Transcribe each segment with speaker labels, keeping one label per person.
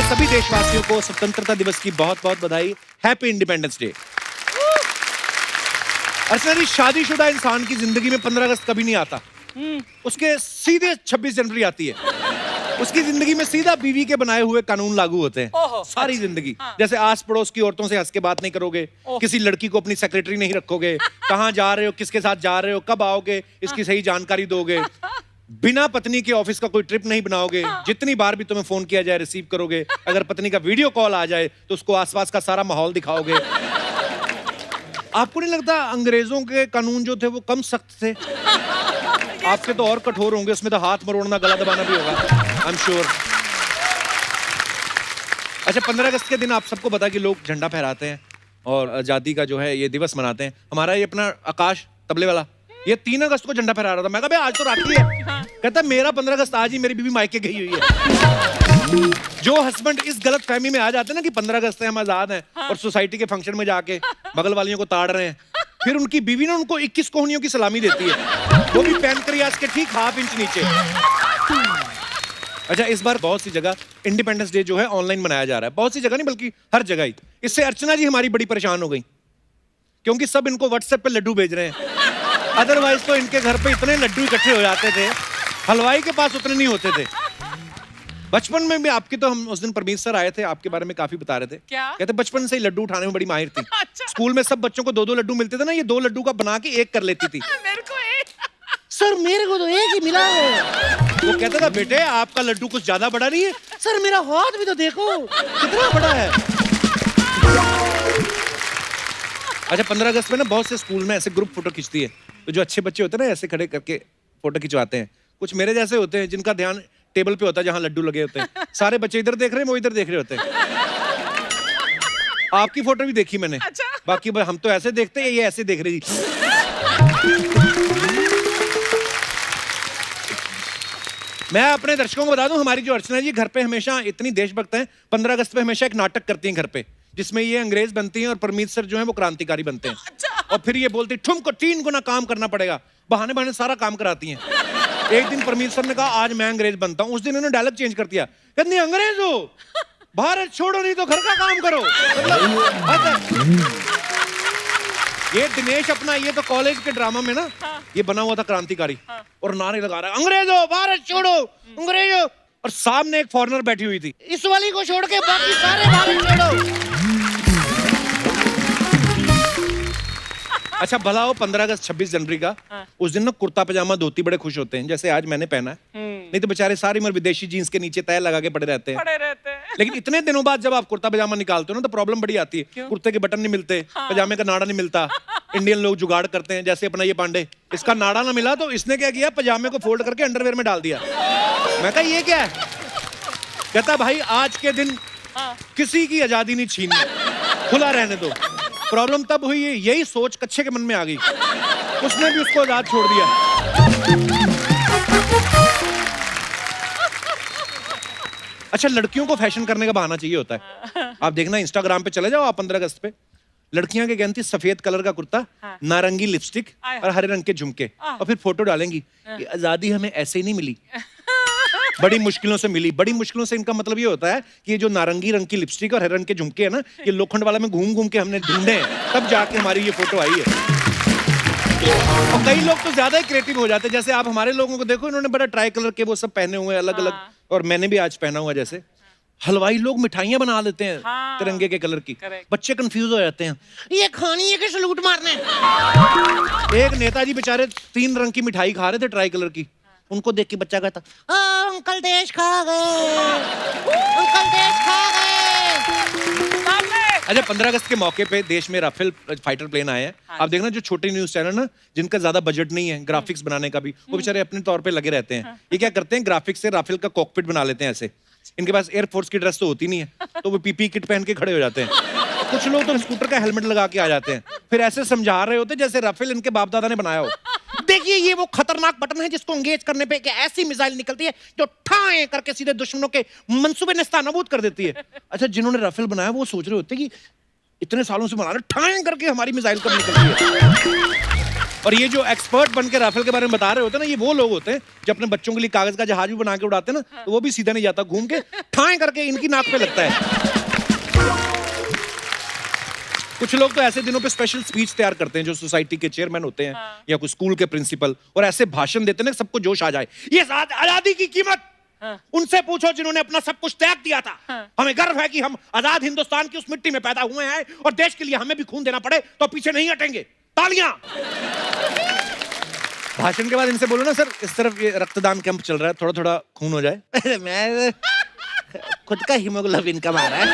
Speaker 1: वाले सभी देशवासियों को स्वतंत्रता दिवस की बहुत बहुत बधाई। Happy independence day. Archana ji, शादीशुदा इंसान की जिंदगी में 15 अगस्त कभी नहीं आता। उसके सीधे 26 जनवरी आती है। उसकी जिंदगी में सीधा बीवी के बनाए हुए कानून लागू होते हैं सारी जिंदगी। जैसे आस पड़ोस की औरतों से हंस के बात नहीं करोगे, किसी लड़की को अपनी सेक्रेटरी नहीं रखोगे, कहाँ जा रहे हो, किसके साथ जा रहे हो, कब आओगे, इसकी सही जानकारी दोगे, बिना पत्नी के ऑफिस का कोई ट्रिप नहीं बनाओगे, जितनी बार भी तुम्हें फोन किया जाए रिसीव करोगे, अगर पत्नी का वीडियो कॉल आ जाए तो उसको आसपास का सारा माहौल दिखाओगे। आपको नहीं लगता अंग्रेजों के कानून जो थे वो कम सख्त थे? आपके तो और कठोर होंगे, उसमें तो हाथ मरोड़ना, गला दबाना भी होगा, आई एम श्योर। अच्छा, 15 अगस्त के दिन आप सबको पता कि लोग झंडा फहराते हैं और आजादी का जो है ये दिवस मनाते हैं। हमारा ये अपना आकाश तबले वाला, ये 3 अगस्त को झंडा फहरा रहा था। मैं कहा आज तो राखी है। कहता मेरा 15 अगस्त आज ही मेरी बीवी मायके गई हुई है। जो हस्बैंड इस गलत फहमी में आ जाते हैं ना कि 15 अगस्त है, हम आजाद हैं, और सोसाइटी के फंक्शन में जाके बगल वालियों को ताड़ रहे हैं, फिर उनकी बीवी ने उनको 21 कोहनियों की सलामी देती है, वो भी पैनक्रियाज के ठीक ½ इंच नीचे। अच्छा, इस बार बहुत सी जगह इंडिपेंडेंस डे जो है ऑनलाइन मनाया जा रहा है। बहुत सी जगह नहीं बल्कि हर जगह ही। इससे अर्चना जी हमारी बड़ी परेशान हो गई, क्योंकि सब इनको व्हाट्सएप पे लड्डू भेज रहे हैं। अदरवाइज तो इनके घर पे इतने लड्डू इकट्ठे हो जाते थे, हलवाई के पास उतने नहीं होते थे। बचपन में भी आपकी तो, हम उस दिन परमीत सर आए थे, आपके बारे में काफी बता रहे थे।
Speaker 2: क्या?
Speaker 1: कहते बचपन से ही लड्डू उठाने में बड़ी माहिर थी।
Speaker 2: अच्छा।
Speaker 1: स्कूल में सब बच्चों को 2-2 लड्डू मिलते थे ना, ये 2 लड्डू का बना के 1 कर लेती थी।
Speaker 2: मेरे को एक।
Speaker 3: सर मेरे को तो एक ही मिला है।
Speaker 1: वो कहता था बेटे आपका लड्डू कुछ ज्यादा बड़ा नहीं है।
Speaker 3: सर मेरा हाथ भी तो देखो
Speaker 1: कितना बड़ा है। अच्छा, 15 अगस्त में ना बहुत से स्कूल में ऐसे ग्रुप फोटो खींचती है, तो जो अच्छे बच्चे होते हैं ना ऐसे खड़े करके फोटो खिंचवाते हैं। कुछ मेरे जैसे होते हैं जिनका ध्यान टेबल पे होता है जहां लड्डू लगे होते हैं। सारे बच्चे इधर देख रहे हैं, वो इधर देख रहे होते हैं। आपकी फोटो भी देखी मैंने।
Speaker 2: अच्छा।
Speaker 1: बाकी हम तो ऐसे देखते हैं, ये ऐसे देख रही थी। मैं अपने दर्शकों को बता दूं, हमारी जो अर्चना जी घर पे हमेशा इतनी देशभक्त हैं, 15 अगस्त पे हमेशा एक नाटक करती हैं घर पे, जिसमें ये अंग्रेज बनती हैं और परमीत सर जो है वो क्रांतिकारी बनते हैं। और फिर ये बोलती तुमको 3 गुना काम करना पड़ेगा, बहाने बहाने सारा काम कराती हैं। एक दिन परमीत सर ने कहा आज मैं अंग्रेज बनता हूं, उस दिन उन्होंने डायलॉग चेंज कर दिया, कहती अंग्रेज हो, भारत छोड़ो नहीं तो घर का काम करो। ये दिनेश अपना, ये तो कॉलेज के ड्रामा में ना ये बना हुआ था क्रांतिकारी, और नारे लगा रहा है अंग्रेजो भारत छोड़ो, अंग्रेजो, और सामने एक फॉरेनर बैठी हुई थी,
Speaker 3: इस वाली को छोड़ के बाकी सारे भारत छोड़ो।
Speaker 1: अच्छा भला हो 15 अगस्त 26 जनवरी का, उस दिन ना कुर्ता पजामा धोती बड़े खुश होते हैं, जैसे आज मैंने पहना है। नहीं तो बेचारे सारी उम्र विदेशी जीन्स के नीचे तय लगा के पड़े रहते हैं। लेकिन इतने दिनों बाद जब आप कुर्ता पजामा निकालते हो ना तो प्रॉब्लम बड़ी आती है। कुर्ते के बटन नहीं मिलते, पजामे का नाड़ा नहीं मिलता। इंडियन लोग जुगाड़ करते हैं, जैसे अपना ये पांडे, इसका नाड़ा ना मिला तो इसने क्या किया, पजामे को फोल्ड करके अंडरवेयर में डाल दिया। मैं कहा ये क्या है? कहता भाई आज के दिन किसी की आजादी नहीं छीननी, खुला रहने दो। प्रॉब्लम तब हुई है, यही सोच कच्चे के मन में आ गई, उसने भी उसको आजाद छोड़ दिया। अच्छा, लड़कियों को फैशन करने का बहाना चाहिए होता है। आप देखना इंस्टाग्राम पे चले जाओ आप 15 अगस्त पे, लड़कियां क्या कहती, सफेद कलर का कुर्ता, नारंगी लिपस्टिक और हरे रंग के झुमके, और फिर फोटो डालेंगी कि आजादी हमें ऐसे ही नहीं मिली, बड़ी मुश्किलों से मिली। बड़ी मुश्किलों से इनका मतलब ये होता है कि ये जो नारंगी रंग की लिपस्टिक और हरे रंग के झुमके है ना, ये लोखंड वाला में घूम घूम के हमने ढूंढे हैं, तब जाके हमारी ये फोटो आई है। और कई लोग तो ज्यादा ही क्रिएटिव हो जाते हैं, जैसे आप हमारे लोगों को देखो, इन्होंने बड़ा ट्राई कलर के वो सब पहने हुए अलग अलग, और मैंने भी आज पहना हुआ। जैसे हलवाई लोग मिठाइयां बना लेते हैं तिरंगे के कलर की, बच्चे कंफ्यूज हो जाते हैं,
Speaker 3: ये खानी है कि सलूट मारने।
Speaker 1: एक नेताजी बेचारे 3 रंग की मिठाई खा रहे थे ट्राई कलर की, उनको देख के बच्चा कहता
Speaker 3: अंकल देश खा गए, अंकल देश खा गए।
Speaker 1: अच्छा, 15 अगस्त के मौके पे देश में राफेल फाइटर प्लेन आए हैं। आप देखना जो छोटे न्यूज चैनल ना, जिनका ज्यादा बजट नहीं है ग्राफिक्स बनाने का भी, वो बेचारे अपने तौर पे लगे रहते हैं। ये क्या करते हैं, ग्राफिक्स से राफेल का कॉकपिट बना लेते हैं ऐसे। इनके पास एयरफोर्स की ड्रेस तो होती नहीं है, तो वो पीपी किट पहन के खड़े हो जाते हैं। कुछ लोग तो स्कूटर का हेलमेट लगा के आ जाते हैं, फिर ऐसे समझा रहे होते जैसे राफेल इनके बाप दादा ने बनाया हो।
Speaker 3: देखिए ये वो खतरनाक बटन है जिसको एंगेज करने पे एक ऐसी मिसाइल निकलती है जो ठाए करके सीधे दुश्मनों के मंसूबे नेस्तनाबूद कर देती है।
Speaker 1: अच्छा, जिन्होंने राफेल बनाया वो सोच रहे होते कि इतने सालों से बना रहे, ठाए करके हमारी मिसाइल कब निकलती है। और ये जो एक्सपर्ट बन के राफेल के बारे में बता रहे होते हैं ना, ये वो लोग होते हैं जो अपने बच्चों के लिए कागज का जहाज भी बना के उड़ाते हैं ना, तो वो भी सीधा नहीं जाता, घूम के ठाए करके इनकी नाक पे लगता है। कुछ लोग तो ऐसे दिनों पे स्पेशल स्पीच तैयार करते हैं, जो सोसाइटी के चेयरमैन होते हैं या कोई स्कूल के प्रिंसिपल, और ऐसे भाषण देते हैं सबको जोश आ जाए। ये आजादी की कीमत उनसे पूछो जिन्होंने अपना सब कुछ त्याग दिया था। हमें गर्व है कि हम आजाद हिंदुस्तान की उस मिट्टी में पैदा हुए हैं, और देश के लिए हमें भी खून देना पड़े तो पीछे नहीं हटेंगे। तालियां। भाषण के बाद इनसे बोलो ना, सर इस तरफ ये रक्तदान कैंप चल रहा है, थोड़ा थोड़ा खून हो जाए।
Speaker 3: मैं खुद का हीमोग्लोबिन कम आ रहा है।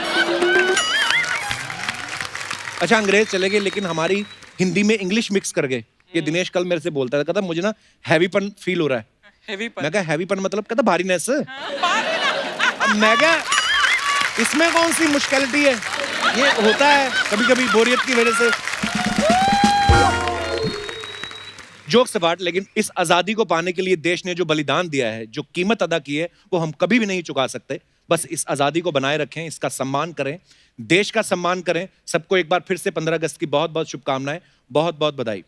Speaker 1: अच्छा, अंग्रेज चले गए लेकिन हमारी हिंदी में इंग्लिश मिक्स कर गए। ये दिनेश कल मेरे से बोलता था, कहता मुझे ना हैवीपन फील हो रहा है।
Speaker 2: हैवीपन?
Speaker 1: मैं कहा हैवीपन मतलब, कहता भारीनेस। मैं कहा इसमें कौन सी मुश्किलिटी है, ये होता है कभी कभी बोरियत की वजह से। जोक्स अपार्ट, लेकिन इस आजादी को पाने के लिए देश ने जो बलिदान दिया है, जो कीमत अदा की है, वो हम कभी भी नहीं चुका सकते। बस इस आजादी को बनाए रखें, इसका सम्मान करें, देश का सम्मान करें। सबको एक बार फिर से 15 अगस्त की बहुत बहुत शुभकामनाएं, बहुत बहुत बधाई।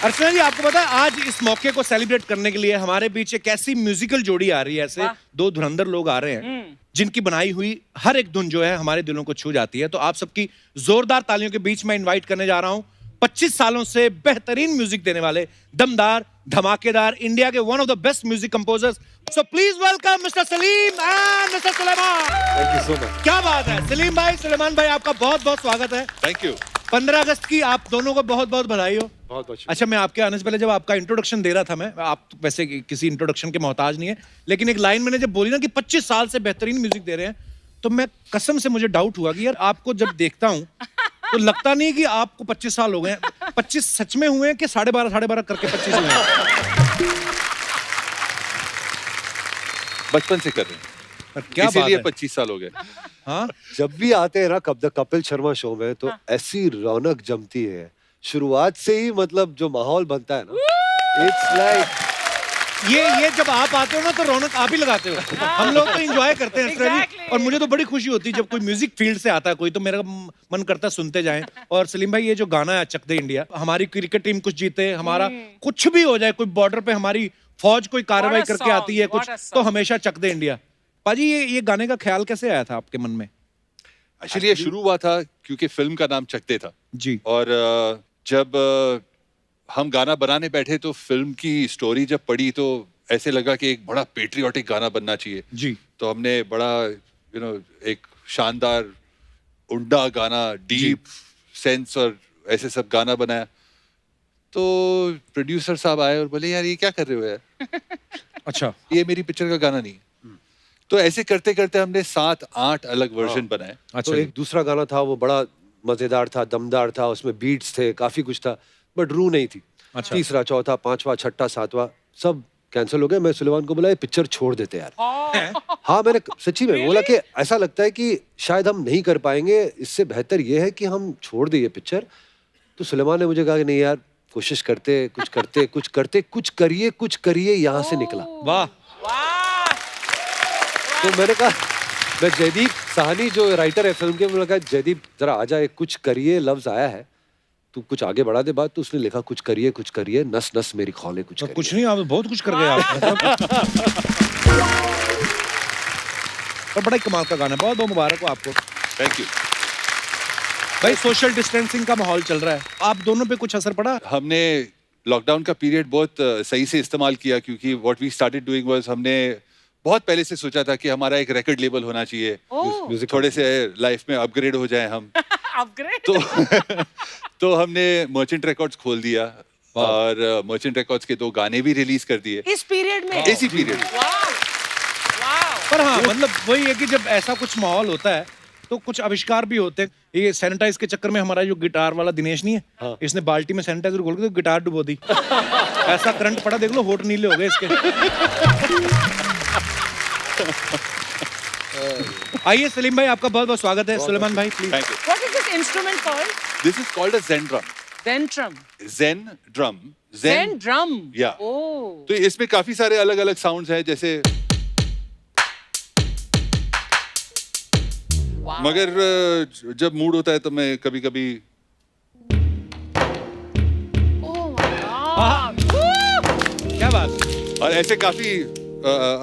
Speaker 1: अर्चना जी, आपको पता है आज इस मौके को सेलिब्रेट करने के लिए हमारे बीच एक ऐसी म्यूजिकल जोड़ी आ रही है, ऐसे दो धुरंधर लोग आ रहे हैं जिनकी बनाई हुई हर एक धुन जो है हमारे दिलों को छू जाती है। तो आप सबकी जोरदार तालियों के बीच में इनवाइट करने जा रहा हूं 25 सालों से बेहतरीन म्यूजिक देने वाले, दमदार, धमाकेदार, इंडिया के one of the best music composers. So please welcome mister Salim and mister Sulaiman.
Speaker 4: Thank you so much.
Speaker 1: क्या बात है सलीम भाई, सुलेमान भाई, आपका बहुत बहुत स्वागत है।
Speaker 4: Thank you.
Speaker 1: 15 अगस्त की आप दोनों को बहुत बहुत बधाई हो।
Speaker 4: बहुत बहुत
Speaker 1: अच्छा, मैं आपके आने से पहले जब आपका इंट्रोडक्शन दे रहा था, मैं आप वैसे किसी इंट्रोडक्शन के मोहताज नहीं है, लेकिन एक लाइन मैंने जब बोली ना कि 25 साल से बेहतरीन म्यूजिक दे रहे हैं, तो मैं कसम से मुझे डाउट हुआ कि यार आपको जब देखता हूं तो लगता नहीं कि आपको 25 साल हो गए हैं। 25 सच में हुए हैं कि 12.5 करके 25 हुए हैं?
Speaker 4: बचपन से कर रहे हैं,
Speaker 1: पर क्या बात
Speaker 4: इसीलिए
Speaker 1: है।
Speaker 4: 25 साल हो गए।
Speaker 1: हाँ,
Speaker 5: जब भी आते हैं ना कपिल शर्मा शो में, तो ऐसी रौनक जमती है शुरुआत से ही। मतलब जो माहौल बनता है ना, इट्स लाइक
Speaker 1: ये जब आप आते हो ना तो रौनक आप ही लगाते हो। हम लोग तो एंजॉय करते हैं
Speaker 2: Exactly.
Speaker 1: और मुझे तो बड़ी खुशी होती है जब कोई म्यूजिक फील्ड से आता है कोई, तो मेरा मन करता है सुनते जाएं। और सलीम भाई, ये जो गाना है चक दे इंडिया, हमारी क्रिकेट टीम कुछ जीते, हमारा कुछ भी हो जाए, कोई बॉर्डर पे हमारी फौज कोई कार्रवाई
Speaker 2: What a
Speaker 1: करके
Speaker 2: song,
Speaker 1: आती है कुछ,
Speaker 2: what a song.
Speaker 1: तो हमेशा चक दे इंडिया। पाजी, ये गाने का ख्याल कैसे आया था आपके मन में?
Speaker 4: एक्चुअली ये शुरू हुआ था क्योंकि फिल्म का नाम चकते था,
Speaker 1: जी।
Speaker 4: और जब हम गाना बनाने बैठे तो फिल्म की स्टोरी जब पढ़ी तो ऐसे लगा कि एक बड़ा पेट्रियोटिक गाना बनना चाहिए
Speaker 1: जी।
Speaker 4: तो हमने बड़ा एक शानदार उंडा गाना, डीप सेंस और ऐसे सब गाना बनाया। तो प्रोड्यूसर साहब आए और बोले, यार ये क्या कर रहे हो यार,
Speaker 1: अच्छा,
Speaker 4: ये मेरी पिक्चर का गाना नहीं है। तो ऐसे करते करते हमने 7-8 अलग वर्जन बनाए।
Speaker 1: अच्छा
Speaker 5: तो
Speaker 1: जी।
Speaker 5: एक दूसरा गाना था, वो बड़ा मजेदार था, दमदार था, उसमें बीट्स थे, काफी कुछ था, बट रूह नहीं थी।
Speaker 1: अच्छा।
Speaker 5: तीसरा, चौथा, पांचवा, छठा, सातवां सब कैंसिल हो गए। मैं सुलेमान को बोला, ये पिक्चर छोड़ देते यार। हाँ, मैंने सच्ची में बोला कि ऐसा लगता है कि शायद हम नहीं कर पाएंगे, इससे बेहतर ये है कि हम छोड़ दें ये पिक्चर। तो सुलेमान ने मुझे कहा कि नहीं यार, कोशिश करते, कुछ करिए, यहाँ से निकला।
Speaker 1: वाह।
Speaker 5: तो मैंने कहा, मैं जयदीप साहनी जो राइटर है फिल्म के, मैंने कहा जयदीप जरा आ जाए, कुछ करिए लफ्ज आया है, तू कुछ आगे बढ़ा दे बात। तो उसने लिखा कुछ करिए, नस नस मेरी खौले कुछ
Speaker 1: तो
Speaker 5: करिए।
Speaker 1: कुछ नहीं, आप बहुत कुछ कर गए आप। और बड़ा ही कमाल का गाना, बहुत बहुत मुबारक हो आपको।
Speaker 4: Thank you.
Speaker 1: भाई, सोशल डिस्टेंसिंग का माहौल चल रहा है, आप दोनों पे कुछ असर पड़ा?
Speaker 4: हमने लॉकडाउन का पीरियड बहुत सही से इस्तेमाल किया, क्योंकि what we started doing was, हमने बहुत पहले से सोचा था कि हमारा एक रिकॉर्ड लेबल होना चाहिए,
Speaker 5: म्यूजिक
Speaker 4: थोड़े से लाइफ में अपग्रेड हो जाए हम।
Speaker 2: अपग्रेड?
Speaker 4: तो तो हमने मर्चेंट रिकॉर्ड्स खोल दिया और मर्चेंट रिकॉर्ड्स के 2 गाने भी रिलीज कर दिए
Speaker 2: इस पीरियड में?
Speaker 4: इसी पीरियड।
Speaker 1: पर हाँ, मतलब वही है कि जब ऐसा कुछ माहौल होता है तो कुछ आविष्कार भी होते हैं। ये सैनिटाइज के चक्कर में हमारा जो गिटार वाला दिनेश नहीं है, इसने बाल्टी में सैनिटाइजर घोल के तो गिटार डुबो दी। ऐसा करंट पड़ा, देख लो, होठ नीले हो गए इसके। आइए सलीम भाई, आपका बहुत बहुत स्वागत है। सुलेमान भाई please.
Speaker 4: Thank you.
Speaker 2: What is this instrument called?
Speaker 4: This is called a zen drum।
Speaker 2: Zentrum.
Speaker 4: zen drum।
Speaker 2: Zen drum.
Speaker 4: Yeah.
Speaker 2: Oh.
Speaker 4: तो इसमें काफी सारे अलग अलग साउंड्स हैं, जैसे
Speaker 2: Wow.
Speaker 4: मगर जब मूड होता है तो मैं कभी कभी
Speaker 1: क्या बात।
Speaker 4: और ऐसे काफी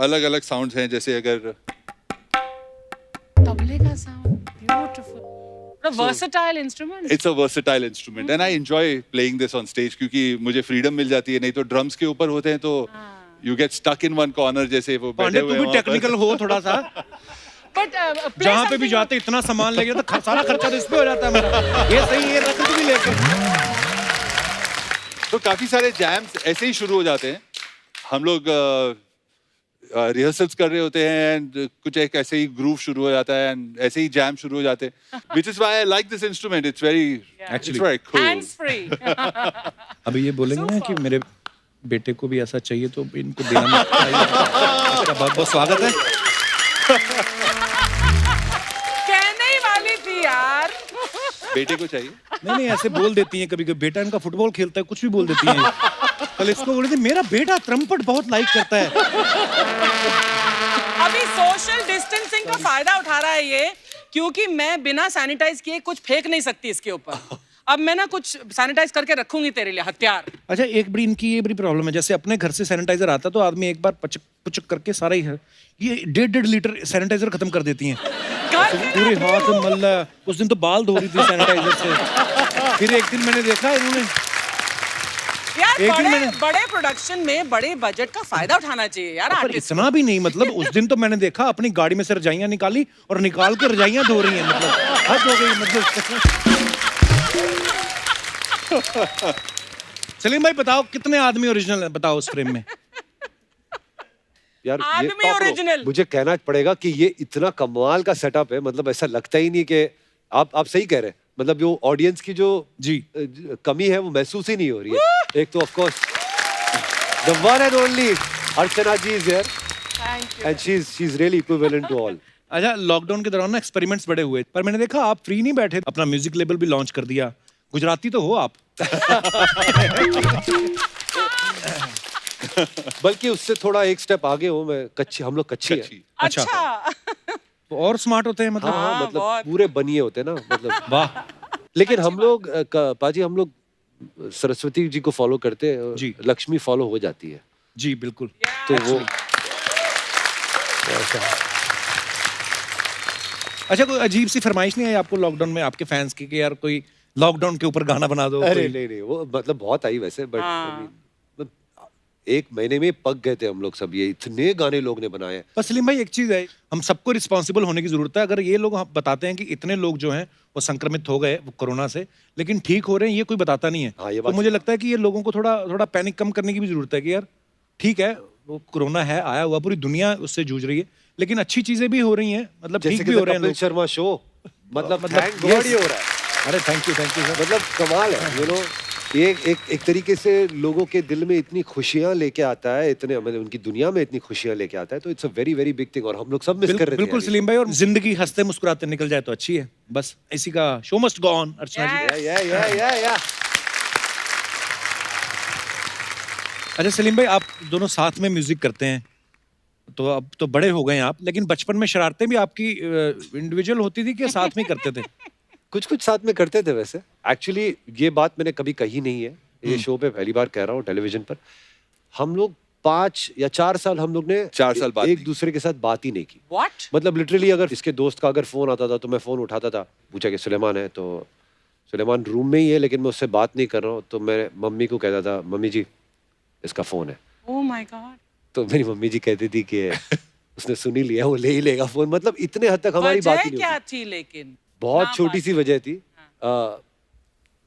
Speaker 4: अलग अलग साउंड्स हैं, जैसे अगर
Speaker 2: तबले का sound, beautiful. A versatile instrument.
Speaker 4: It's a versatile instrument and I enjoy playing this on stage, क्योंकि मुझे फ्रीडम मिल जाती है। नहीं तो ड्रम्स के ऊपर होते हैं तो you get stuck in one corner, जैसे वो बैठे
Speaker 1: पांडे
Speaker 4: हुए
Speaker 1: तू
Speaker 4: हैं
Speaker 1: भी
Speaker 4: वहाँ पर।
Speaker 1: टेक्निकल हो थोड़ा सा।
Speaker 2: But play
Speaker 1: जहाँ पे भी
Speaker 2: something-
Speaker 1: जाते इतना सामान लेके तो सारा खर्चा तो इस पे हो जाता है मेरा। ये सही है, रख भी लेके।
Speaker 4: तो काफी सारे जैम्स ऐसे ही शुरू हो जाते हैं। हम लोग रिहर्सल्स कर रहे होते हैं एंड कुछ एक ऐसे ही ग्रूव शुरू हो जाता है एंड ऐसे ही जैम शुरू हो जाते हैं, which is why I like this instrument. It's
Speaker 1: Actually.
Speaker 4: very cool.
Speaker 2: Hands free.
Speaker 1: अभी ये बोलेंगे ना कि मेरे बेटे को भी ऐसा चाहिए तो इनको देना मत चाहिए। बहुत बहुत स्वागत है।
Speaker 2: कहने ही वाली थी यार।
Speaker 4: बेटे को चाहिए।
Speaker 1: नहीं ऐसे बोल देती हैं कभी कभी, बेटा इनका फुटबॉल खेलता है, कुछ भी बोल देती हैं। कल इसको बोल रही थी मेरा बेटा त्रम्पट बहुत लाइक करता है।
Speaker 2: अभी सोशल डिस्टेंसिंग का फायदा उठा रहा है ये, क्योंकि मैं बिना सैनिटाइज किए कुछ फेंक नहीं सकती इसके ऊपर। अब मैं ना कुछ सैनिटाइज करके रखूंगी तेरे लिए हथियार।
Speaker 1: अच्छा, एक बड़ी इनकी ये बड़ी प्रॉब्लम है, जैसे अपने घर से सैनिटाइजर आता तो आदमी एक बार पचक पुचक करके सारा ही है, ये 1.5 लीटर सैनिटाइजर खत्म कर देती हैं। पूरे हाथ में मल्ला। उस दिन तो बाल धो रही थी सैनिटाइजर से। फिर एक दिन मैंने देखा इन्होंने
Speaker 2: यार
Speaker 1: एक दिन
Speaker 2: बड़े प्रोडक्शन में बड़े बजट का फायदा उठाना चाहिए यार
Speaker 1: पर
Speaker 2: आर्टिस्ट।
Speaker 1: इतना भी नहीं, मतलब उस दिन तो मैंने देखा अपनी गाड़ी में से रजाइयां निकाली और निकाल के रजाइयां धो रही हैं, मतलब हद हो गई मतलब। सलीम भाई बताओ कितने आदमी ओरिजिनल है, बताओ उस फ्रेम में।
Speaker 5: यार
Speaker 2: आदमी
Speaker 5: ये
Speaker 2: original।
Speaker 5: मुझे कहना पड़ेगा कि ये इतना कमाल का सेटअप है, मतलब ऐसा लगता ही नहीं कि आप सही कह रहे हैं, मतलब जो ऑडियंस की जो
Speaker 1: जी
Speaker 5: कमी है वो महसूस ही नहीं हो रही है। एक तो of course the one and only Archana ji is here
Speaker 2: thank you.
Speaker 5: And she is really equivalent to all.
Speaker 1: अच्छा, लॉकडाउन के दौरान ना एक्सपेरिमेंट्स बड़े हुए, पर मैंने देखा आप फ्री नहीं बैठे, अपना म्यूजिक लेबल भी लॉन्च कर दिया। गुजराती तो हो आप।
Speaker 5: बल्कि उससे थोड़ा एक स्टेप आगे हूँ मैं, कच्ची, हम लोग कच्ची है।
Speaker 4: अच्छी।
Speaker 2: अच्छा।
Speaker 1: तो और स्मार्ट होते हैं मतलब।
Speaker 5: हाँ
Speaker 2: हाँ,
Speaker 5: मतलब
Speaker 2: बहुत।
Speaker 5: पूरे बनिए होते हैं ना, मतलब
Speaker 1: वाह।
Speaker 5: लेकिन हम लोग पाजी हम लोग सरस्वती जी को फॉलो करते हैं,
Speaker 1: जी।
Speaker 5: लक्ष्मी फॉलो हो जाती है,
Speaker 1: जी बिल्कुल।
Speaker 5: तो वो
Speaker 1: अच्छा, कोई अजीब सी फरमाइश नहीं आई आपको लॉकडाउन में आपके फैंस की कि यार कोई लॉकडाउन के ऊपर गाना बना दो?
Speaker 5: अरे
Speaker 1: कोई-
Speaker 5: नहीं वो मतलब बहुत आई वैसे, बट
Speaker 2: हाँ।
Speaker 5: एक महीने में पक गए थे हम लोग सब, ये इतने गाने लोग ने बनाए हैं।
Speaker 1: पर सलीम भाई एक चीज है, हम सबको रिस्पॉन्सिबल होने की जरूरत है। अगर ये लोग बताते हैं कि इतने लोग जो हैं वो संक्रमित हो गए वो कोरोना से, लेकिन ठीक हो रहे हैं, ये कोई बताता नहीं है।
Speaker 5: हाँ, ये
Speaker 1: तो
Speaker 5: बात
Speaker 1: मुझे लगता है कि ये लोगों को थोड़ा थोड़ा पैनिक कम करने की भी जरूरत है कि यार ठीक है वो कोरोना है, आया हुआ, पूरी दुनिया उससे जूझ रही है, लेकिन अच्छी चीजें भी हो रही हैं, मतलब
Speaker 5: जैसे
Speaker 1: ठीक
Speaker 5: कि
Speaker 1: भी हो रहे हैं
Speaker 5: कपिल
Speaker 1: लोग।
Speaker 5: शर्मा शो, मतलब
Speaker 1: मतलब
Speaker 5: थैंक गॉड
Speaker 1: yes।
Speaker 5: ये हो रहा है,
Speaker 1: अरे थैंक यू सर।
Speaker 5: मतलब कमाल है, यू नो। ये एक तरीके से लोगों के दिल में इतनी खुशियां लेके आता है, इतने मतलब उनकी दुनिया में इतनी खुशियां लेके आता है, तो it's a very very big thing, और हम लोग सब मिस कर रहे थे
Speaker 1: बिल्कुल
Speaker 5: यार ये।
Speaker 1: सलीम भाई, और जिंदगी हंसते मुस्कुराते निकल जाए तो अच्छी है, बस इसी का शो मस्ट गो ऑन। अर्चना जी,
Speaker 5: या
Speaker 1: अच्छा सलीम भाई आप दोनों साथ में म्यूजिक करते हैं, तो अब तो बड़े हो गए हैं आप, लेकिन बचपन में शरारतें भी आपकी इंडिविजुअल होती थी कि साथ में ही करते थे?
Speaker 5: कुछ साथ में करते थे वैसे। एक्चुअली ये बात मैंने कभी कही नहीं है, ये शो पे पहली बार कह रहा हूँ टेलीविजन पर। हम लोग 5 या 4 साल हम लोग ने
Speaker 4: 4 साल बात
Speaker 5: एक
Speaker 4: नहीं।
Speaker 5: दूसरे के साथ बात ही नहीं की।
Speaker 2: What?
Speaker 5: मतलब लिटरली अगर इसके दोस्त का अगर फोन आता था तो मैं फोन उठाता था, पूछा कि सुलेमान है, तो सुलेमान रूम में ही है लेकिन मैं उससे बात नहीं कर रहा हूँ, तो मैं मम्मी को कहता था मम्मी जी इसका फोन है,
Speaker 2: Oh my God.
Speaker 5: तो मेरी मम्मी जी कहती थी कि उसने सुन ही लिया, वो ले ही लेगा फोन। मतलब इतने हद तक हमारी बात
Speaker 2: वजह
Speaker 5: ही नहीं
Speaker 2: क्या
Speaker 5: होती।
Speaker 2: थी लेकिन?
Speaker 5: बहुत
Speaker 2: नाम
Speaker 5: छोटी सी वजह थी।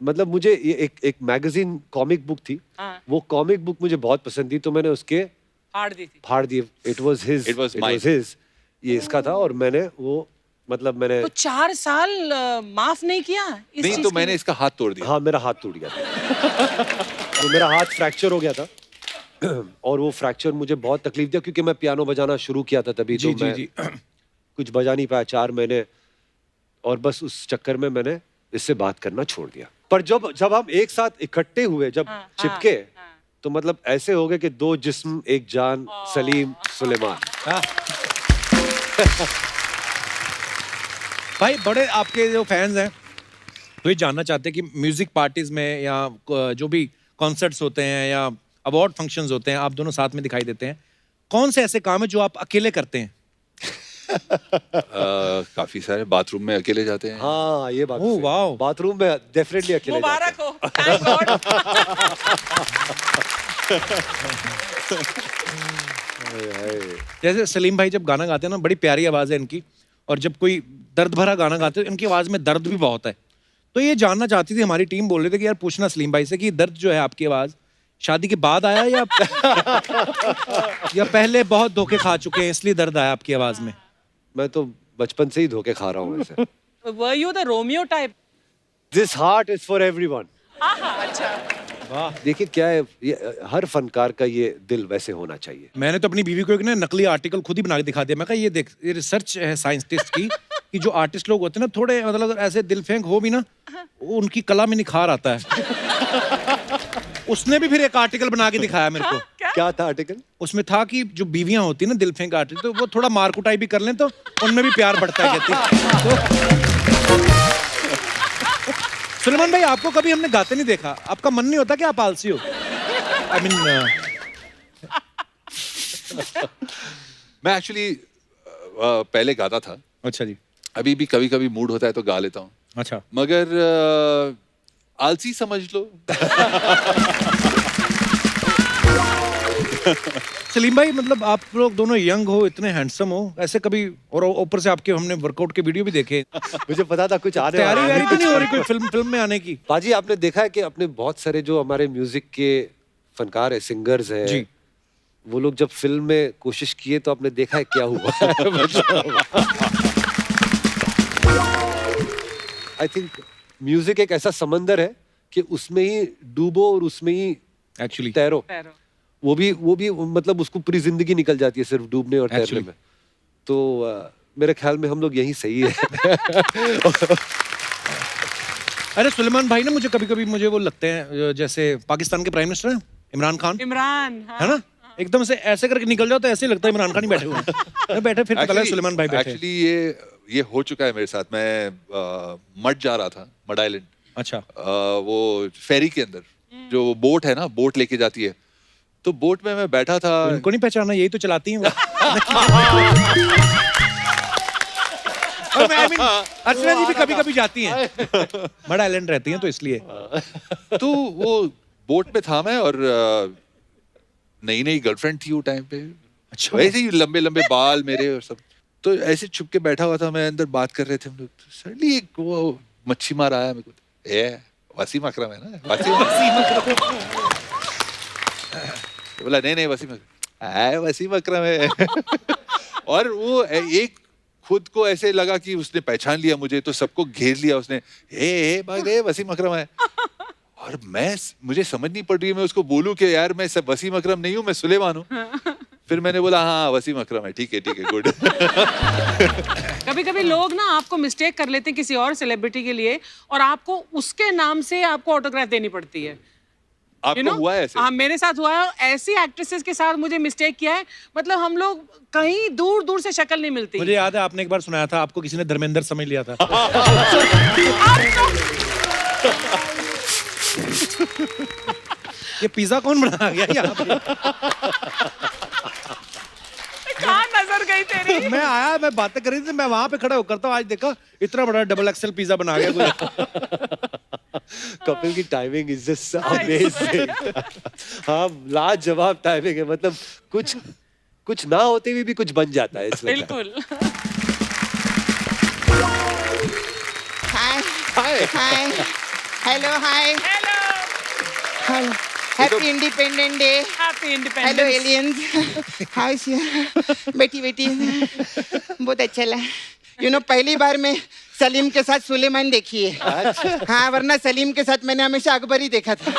Speaker 5: मतलब मुझे ये एक मैगजीन कॉमिक बुक थी,
Speaker 2: हाँ।
Speaker 5: वो कॉमिक बुक मुझे बहुत पसंद थी, तो मैंने उसके
Speaker 2: फाड़ दी थी।
Speaker 5: फाड़ दिए। It was his,
Speaker 4: It was mine.
Speaker 5: ये इसका था, और मैंने वो मतलब मैंने
Speaker 2: तो 4 साल माफ नहीं किया इस
Speaker 4: नहीं
Speaker 2: चीज
Speaker 4: तो
Speaker 2: के
Speaker 4: मैंने
Speaker 2: लिए?
Speaker 4: इसका हाथ तोड़ दिया।
Speaker 5: हाँ मेरा हाथ टूट गया था। तो मेरा हाथ फ्रैक्चर हो गया था और वो फ्रैक्चर मुझे बहुत तकलीफ दिया, क्योंकि मैं पियानो बजाना शुरू किया था तभी,
Speaker 1: जी
Speaker 5: तो मैं
Speaker 1: जी
Speaker 5: कुछ बजा नहीं पाया 4 महीने, और बस उस चक्कर में मैंने इससे बात करना छोड़ दिया। पर जब हम एक साथ इकट्ठे हुए, जब
Speaker 2: हाँ,
Speaker 5: चिपके,
Speaker 2: हाँ।
Speaker 5: तो मतलब ऐसे हो गए कि 2 जिस्म एक जान, सलीम सुलेमान।
Speaker 1: हाँ। भाई बड़े आपके जो फैंस हैं वो ये जानना चाहते हैं कि म्यूजिक पार्टीज में या जो भी कॉन्सर्ट्स होते हैं या अवार्ड फंक्शंस होते हैं, आप दोनों साथ में दिखाई देते हैं, कौन से ऐसे काम है जो आप अकेले करते हैं?
Speaker 4: काफी सारे बाथरूम में अकेले जाते हैं।
Speaker 5: हाँ ये बात
Speaker 1: ओह,
Speaker 5: सही।
Speaker 1: वाओ।
Speaker 5: बाथरूम में डेफिनेटली अकेले जाते
Speaker 2: मुबारक हो, थैंक गॉड।
Speaker 1: जैसे सलीम भाई जब गाना गाते हैं ना, बड़ी प्यारी आवाज है इनकी, और जब कोई दर्द भरा गाना गाते हैं इनकी आवाज में दर्द भी बहुत है। तो ये जानना चाहती थी हमारी टीम, बोल रहे थे कि यार पूछना सलीम भाई से कि दर्द जो है आपकी आवाज शादी के बाद आया या या पहले बहुत धोखे खा चुके हैं इसलिए दर्द आया आपकी आवाज में?
Speaker 5: हैं। मैं तो बचपन से ही धोखे खा रहा हूँ वैसे।
Speaker 2: Were you the Romeo type?
Speaker 5: This heart is for everyone.
Speaker 2: अच्छा।
Speaker 5: देखिए क्या है, ये हर फनकार का ये दिल वैसे होना चाहिए।
Speaker 1: मैंने तो अपनी बीवी को एक ना नकली आर्टिकल खुद ही बना के दिखा दिया। मैं कहा ये देख, ये रिसर्च है साइंटिस्ट की कि जो आर्टिस्ट लोग होते हैं ना, थोड़े मतलब ऐसे दिल फेंक हो भी ना, वो उनकी कला में निखार आता है। उसने भी फिर एक आर्टिकल बना के दिखाया मेरे को।
Speaker 5: क्या था आर्टिकल?
Speaker 1: उसमें था कि जो बीवियां होती है ना दिल फेंक आर्टिस्ट, तो वो थोड़ा मार कुटाई भी कर लें तो उनमें भी प्यार बढ़ता है कहती। तो सुलेमान भाई, आपको कभी हमने गाते नहीं देखा, आपका मन नहीं होता कि आप आलसी हो? आई मीन
Speaker 4: मैं एक्चुअली पहले गाता था,
Speaker 1: अच्छा जी,
Speaker 4: अभी भी कभी कभी मूड होता है तो गा लेता हूँ,
Speaker 1: अच्छा।
Speaker 4: मगर आलसी समझ लो।
Speaker 1: सलीम भाई, मतलब आप लोग दोनों यंग हो, इतने हैंडसम हो, ऐसे कभी, और ऊपर से आपके हमने वर्कआउट के वीडियो भी देखे,
Speaker 5: मुझे पता था कुछ आने
Speaker 1: तैयारी
Speaker 5: वाला है।
Speaker 1: वैयारी तो नहीं हो रही कोई फिल्म में आने की?
Speaker 5: पाजी आपने देखा है कि अपने बहुत सारे जो हमारे म्यूजिक के फनकार है, सिंगर्स है
Speaker 1: जी,
Speaker 5: वो लोग जब फिल्म में कोशिश किए तो आपने देखा है क्या हुआ। आई थिंक म्यूजिक एक ऐसा समंदर है कि उसमें ही डूबो और उसमें ही
Speaker 1: एक्चुअली
Speaker 5: तैरो। वो भी मतलब उसको पूरी जिंदगी निकल जाती है सिर्फ डूबने और तैरने
Speaker 1: Actually.
Speaker 5: में। तो मेरे ख्याल में हम लोग यही सही है।
Speaker 1: अरे सुलेमान भाई ना, मुझे कभी कभी मुझे वो लगते हैं जैसे पाकिस्तान के प्राइम मिनिस्टर हैं इमरान खान,
Speaker 2: इमरान, हाँ।
Speaker 1: है ना, एकदम से ऐसे करके निकल जाओ तो ऐसे ही लगता है इमरान खान ही बैठे हुए हैं। बैठे फिर पता लगा सुलेमान भाई बैठे।
Speaker 4: एक्चुअली ये हो चुका है मेरे साथ। मैं मड जा रहा था, मड आइलैंड।
Speaker 1: अच्छा,
Speaker 4: वो फेरी के अंदर जो बोट है ना, बोट लेके जाती है, तो बोट में मैं बैठा था।
Speaker 1: उनको नहीं पहचाना, यही तो चलाती हैं वो। और मैं, I mean, अर्चना जी भी कभी कभी जाती हैं, मड आइलैंड रहती हैं तो इसलिए।
Speaker 4: तो वो बोट में था मैं, और नई नई गर्लफ्रेंड थी वो टाइम पे।
Speaker 1: अच्छा,
Speaker 4: वैसे ही लंबे लंबे बाल मेरे और सब, तो ऐसे छुप के बैठा हुआ था मैं, अंदर बात कर रहे थे हम लोग। तो सडनली एक वो मच्छी मार आया मेरे को, वसीम अकरम है ना, वसीम अकरम। बोला नहीं वसीम अकरम है। और वो एक खुद को ऐसे लगा कि उसने पहचान लिया मुझे, तो सबको घेर लिया उसने, वसीम अकरम है। और मुझे समझ नहीं पड़ रही है मैं उसको बोलूं कि यार मैं वसीम अकरम नहीं हूँ, मैं सुलेमान हूँ। फिर मैंने बोला हाँ वसीम अकरम है, ठीक है गुड।
Speaker 2: कभी कभी लोग ना आपको मिस्टेक कर लेते हैं किसी और सेलिब्रिटी के लिए, और आपको उसके नाम से आपको ऑटोग्राफ देनी पड़ती है।
Speaker 4: आपको हुआ है ऐसे?
Speaker 2: हाँ, मेरे साथ हुआ है। ऐसी एक्ट्रेसेस के साथ मुझे मिस्टेक किया है, मतलब हम लोग कहीं दूर दूर से शक्ल नहीं मिलती।
Speaker 1: मुझे याद है आपने एक बार सुनाया था, आपको किसी ने धर्मेंद्र समझ लिया था। ये पिज्जा कौन बना गया यहाँ पे?
Speaker 2: कहाँ नजर गई तेरी?
Speaker 1: मैं आया, मैं बातें कर रही थी, मैं वहां पे खड़ा होकर था, आज देखा इतना बड़ा डबल एक्सेल पिज्जा बना गया कोई।
Speaker 5: कपिल की टाइमिंग इज जस्ट अमेजिंग। हाँ, लाजवाब टाइमिंग है, मतलब कुछ ना होते हुए भी कुछ बन जाता है इसलिए।
Speaker 2: बिल्कुल।
Speaker 6: Hi hello hi
Speaker 2: hello,
Speaker 6: happy independent day.
Speaker 2: Happy
Speaker 6: hello
Speaker 2: independence.
Speaker 6: Aliens, hi बेटी बहुत अच्छा लगा। पहली बार मैं सलीम के साथ सुलेमान देखी है। हाँ, वरना सलीम के साथ मैंने हमेशा अकबर ही देखा था।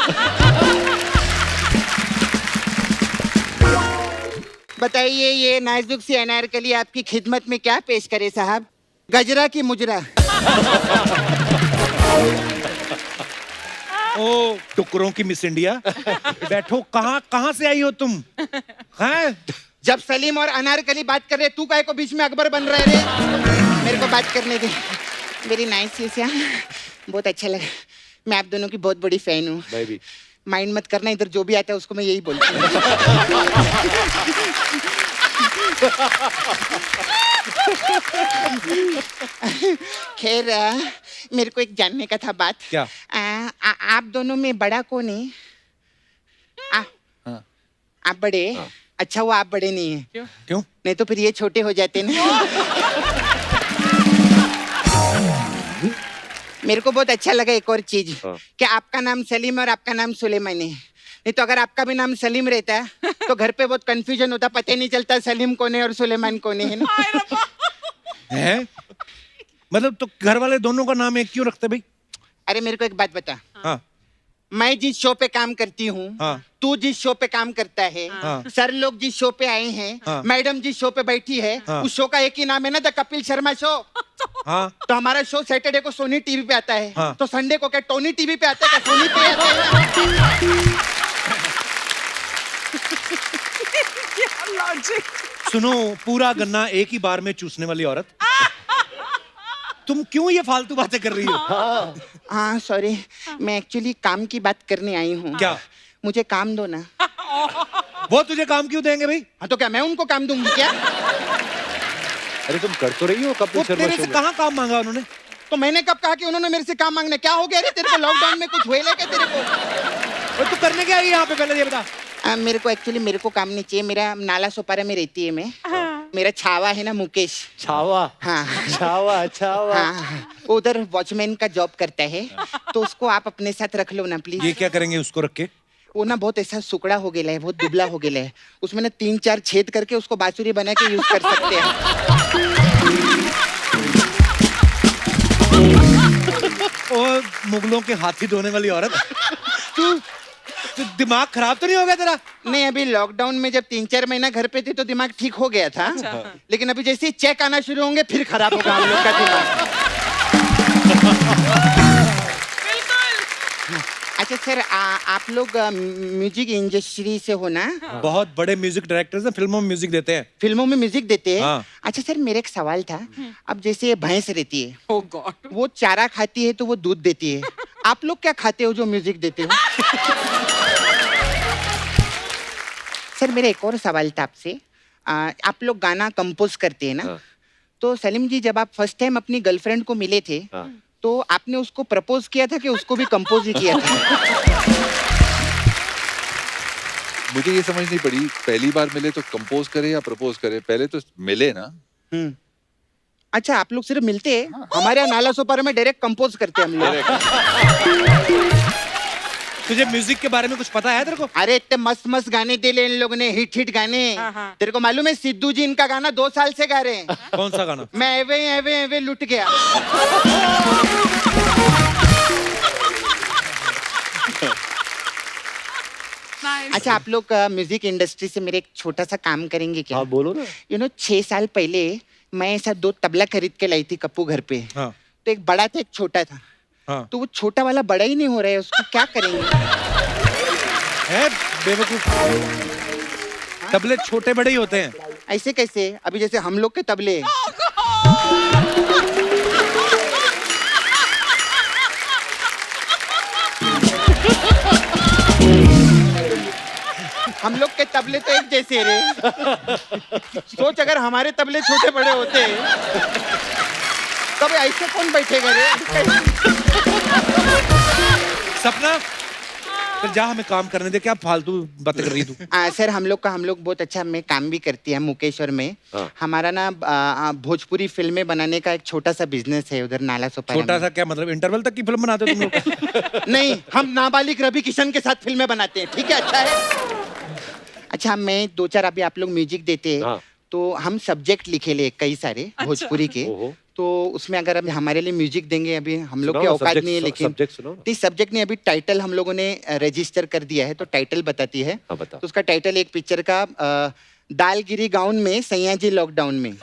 Speaker 6: बताइए, ये नाजुक सी अनारकली आपकी खिदमत में क्या पेश करे साहब? गजरा की मुजरा?
Speaker 1: ओ टुकड़ों की मिस इंडिया, बैठो। कहाँ से आई हो तुम? हैं?
Speaker 6: जब सलीम और अनारकली बात कर रहे, तू काहे को बीच में अकबर बन रहे रे? मेरे को बात करने दे। वेरी नाइस, बहुत अच्छा लगा। मैं आप दोनों की बहुत बड़ी फैन हूँ।
Speaker 5: मैं भी।
Speaker 6: माइंड मत करना, इधर जो भी आता है उसको मैं यही बोलती हूँ। खैर मेरे को एक जानने का था बात।
Speaker 1: क्या?
Speaker 6: आप दोनों में बड़ा कौन है? आप बड़े? अच्छा वो आप बड़े नहीं है।
Speaker 1: क्यों?
Speaker 6: नहीं तो फिर ये छोटे हो जाते ना। मेरे को बहुत अच्छा लगा एक और चीज कि आपका नाम सलीम और आपका नाम सुलेमान है। नहीं तो अगर आपका भी नाम सलीम रहता है तो घर पे बहुत कंफ्यूजन होता, पता ही नहीं चलता सलीम कौन है और सुलेमान कौन है ना।
Speaker 1: है मतलब तो घर वाले दोनों का नाम एक क्यों रखते भाई?
Speaker 6: अरे मेरे को एक बात बता,
Speaker 1: हाँ
Speaker 6: मैं जिस शो पे काम करती हूँ,
Speaker 1: हाँ।
Speaker 6: तू जिस शो पे काम करता है,
Speaker 1: हाँ।
Speaker 6: सर लोग जिस शो पे आए हैं,
Speaker 1: हाँ।
Speaker 6: मैडम जिस शो पे बैठी है,
Speaker 1: हाँ।
Speaker 6: उस शो का एक ही नाम है ना, द कपिल शर्मा शो।
Speaker 1: हाँ
Speaker 6: तो हमारा शो सैटरडे को सोनी टीवी पे आता है,
Speaker 1: हाँ।
Speaker 6: तो संडे को क्या टोनी टीवी पे आता है, क्या सोनी पे आता है?
Speaker 2: लॉजिक।
Speaker 1: सुनो, पूरा गन्ना एक ही बार में चूसने वाली औरत, तुम क्यों ये फालतू बातें कर रही हो?
Speaker 6: हाँ सॉरी, मैं एक्चुअली काम की बात करने आई हूँ।
Speaker 1: क्या?
Speaker 6: मुझे काम दो ना।
Speaker 1: वो तुझे काम क्यों देंगे भाई?
Speaker 6: हाँ तो क्या मैं उनको काम दूंगी क्या?
Speaker 5: अरे तुम कर तो रही हो
Speaker 1: वो
Speaker 5: कपिल शर्मा
Speaker 1: तेरे
Speaker 5: शो
Speaker 1: से
Speaker 5: में।
Speaker 1: कहाँ काम मांगा उन्होंने?
Speaker 6: तो मैंने कब कहा कि उन्होंने मेरे से काम मांगना? क्या हो गया रे तेरे को? लॉकडाउन में कुछ हुए क्या तेरे को?
Speaker 1: और तू करने क्या आई यहाँ पे, पहले ये बता।
Speaker 6: मेरे को एक्चुअली मेरे को काम नहीं चाहिए। मेरा नाला सोपारा में रहती है मैं। मेरा छावा है ना मुकेश।
Speaker 5: छावा।
Speaker 6: हाँ
Speaker 5: छावा छावा।
Speaker 6: हाँ, वो उधर वॉचमैन का जॉब करता है, तो उसको आप अपने साथ रख लो ना प्लीज।
Speaker 1: ये क्या करेंगे उसको रख के?
Speaker 6: वो ना बहुत ऐसा सुकड़ा हो गया है, बहुत दुबला हो गया है। उसमें ना 3-4 छेद करके उसको बांसुरी बना के यूज कर सकते हैं।
Speaker 1: और मुगलों के हाथी धोने वाली औरत, तू दिमाग खराब तो नहीं हो गया तेरा?
Speaker 6: नहीं, अभी लॉकडाउन में जब 3-4 महीना घर पे थे तो दिमाग ठीक हो गया था, लेकिन अभी जैसे ही चेक आना शुरू होंगे फिर खराब होगा हम लोग का दिमाग। अच्छा सर, आप लोग म्यूजिक इंडस्ट्री से हो ना?
Speaker 1: बहुत बड़े म्यूजिक डायरेक्टर्स हैं, फिल्मों में म्यूजिक देते हैं।
Speaker 6: फिल्मों में म्यूजिक देते हैं?
Speaker 1: हाँ।
Speaker 6: अच्छा सर, मेरा एक सवाल था। अब जैसे ये भैंस रहती है,
Speaker 2: Oh God.
Speaker 6: वो चारा खाती है तो वो दूध देती है, आप लोग क्या खाते हो जो म्यूजिक देते हो? सर मेरा एक और सवाल था आपसे। आप लोग गाना कंपोज करते हैं ना?
Speaker 5: हाँ।
Speaker 6: तो सलीम जी, जब आप फर्स्ट टाइम अपनी गर्लफ्रेंड को मिले थे,
Speaker 5: हाँ।
Speaker 6: तो आपने उसको प्रपोज किया था कि उसको भी कंपोज ही किया था?
Speaker 4: मुझे ये समझ नहीं पड़ी, पहली बार मिले तो कंपोज करे या प्रपोज करे? पहले तो मिले ना।
Speaker 6: अच्छा, आप लोग सिर्फ मिलते हैं? हमारे यहाँ नाला सोपारा में डायरेक्ट कंपोज करते हैं हम लोग।
Speaker 1: तुझे म्यूजिक के बारे में कुछ पता है तेरे को?
Speaker 6: अरे इतने मस्त मस्त गाने दे ले इन लोगों ने, हिट हिट गाने। तेरे को मालूम है सिद्धू जी इनका गाना 2 साल से गा रहे हैं।
Speaker 1: कौन सा गाना?
Speaker 6: मैं एवे एवे एवे लुट गया।
Speaker 2: Nice.
Speaker 6: अच्छा, आप लोग म्यूजिक इंडस्ट्री से मेरे एक छोटा सा काम करेंगे क्या?
Speaker 5: हाँ बोलो ना।
Speaker 6: 6 साल पहले मैं ऐसा 2 तबला खरीद के लाई थी कप्पू घर पे।
Speaker 1: हाँ
Speaker 6: तो एक बड़ा था एक छोटा था,
Speaker 1: हाँ।
Speaker 6: तो वो छोटा वाला बड़ा ही नहीं हो रहा है, उसको क्या करेंगे?
Speaker 1: है बेवकूफ, तबले छोटे बड़े ही होते हैं।
Speaker 6: ऐसे कैसे? अभी जैसे हम लोग के तबले, हम लोग के तबले तो एक जैसे रे। सोच अगर हमारे तबले छोटे बड़े होते तब ऐसे कौन बैठेगा रे?
Speaker 1: सपना, फिर जा, हमें काम करने दे। क्या फालतू बातें कर रही तू?
Speaker 6: सर हम लोग बहुत अच्छा मैं काम भी करती है, मुकेश और मैं।
Speaker 5: हाँ।
Speaker 6: हमारा ना भोजपुरी फिल्में बनाने का एक छोटा सा बिजनेस है उधर नाला सोपारा
Speaker 1: छोटा
Speaker 6: में।
Speaker 1: सा क्या मतलब? इंटरवल तक की फिल्म बनाते हो तुम लोग?
Speaker 6: नहीं, हम नाबालिग रवि किशन के साथ फिल्में बनाते हैं, ठीक है? अच्छा है। अच्छा, मैं 2-4 अभी आप लोग म्यूजिक देते हैं,
Speaker 5: हाँ।
Speaker 6: तो हम सब्जेक्ट लिखे ले कई सारे भोजपुरी के।
Speaker 5: ओहो।
Speaker 6: तो उसमें अगर अभी हमारे लिए म्यूजिक देंगे, अभी हम लोग
Speaker 5: सुनाओ
Speaker 6: की
Speaker 5: ना,
Speaker 6: औकात
Speaker 5: subject-
Speaker 6: नहीं है, लेकिन
Speaker 5: subject सुनाओ ना।
Speaker 6: सब्जेक्ट नहीं, अभी टाइटल हम लोगों ने रजिस्टर कर दिया है, तो टाइटल बताती है।
Speaker 5: हाँ, बता।
Speaker 6: तो उसका टाइटल एक पिक्चर का दालगिरी गाउन में सैया जी लॉकडाउन में।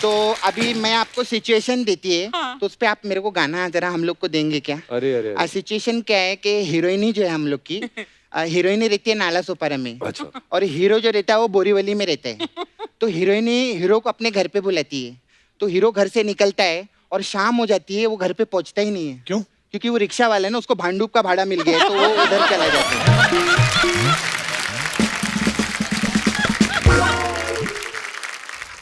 Speaker 6: तो अभी मैं आपको सिचुएशन देती है, तो उस पे आप मेरे को गाना जरा हम लोग को देंगे क्या?
Speaker 5: अरे अरे अरे।
Speaker 6: सिचुएशन क्या है कि हीरोइनी जो है हम लोग की, हीरोइनी रहती है नाला सोपारा में,
Speaker 5: अच्छा।
Speaker 6: और हीरो जो रहता है वो बोरीवली में रहता है। तो हीरोइनी हीरो को अपने घर पे बुलाती है, तो हीरो घर से निकलता है और शाम हो जाती है, वो घर पे पहुंचता ही नहीं है।
Speaker 1: क्यों?
Speaker 6: क्योंकि वो रिक्शा वाला है ना, उसको भांडूप का भाड़ा मिल गया है, तो वो उधर चला जाता है।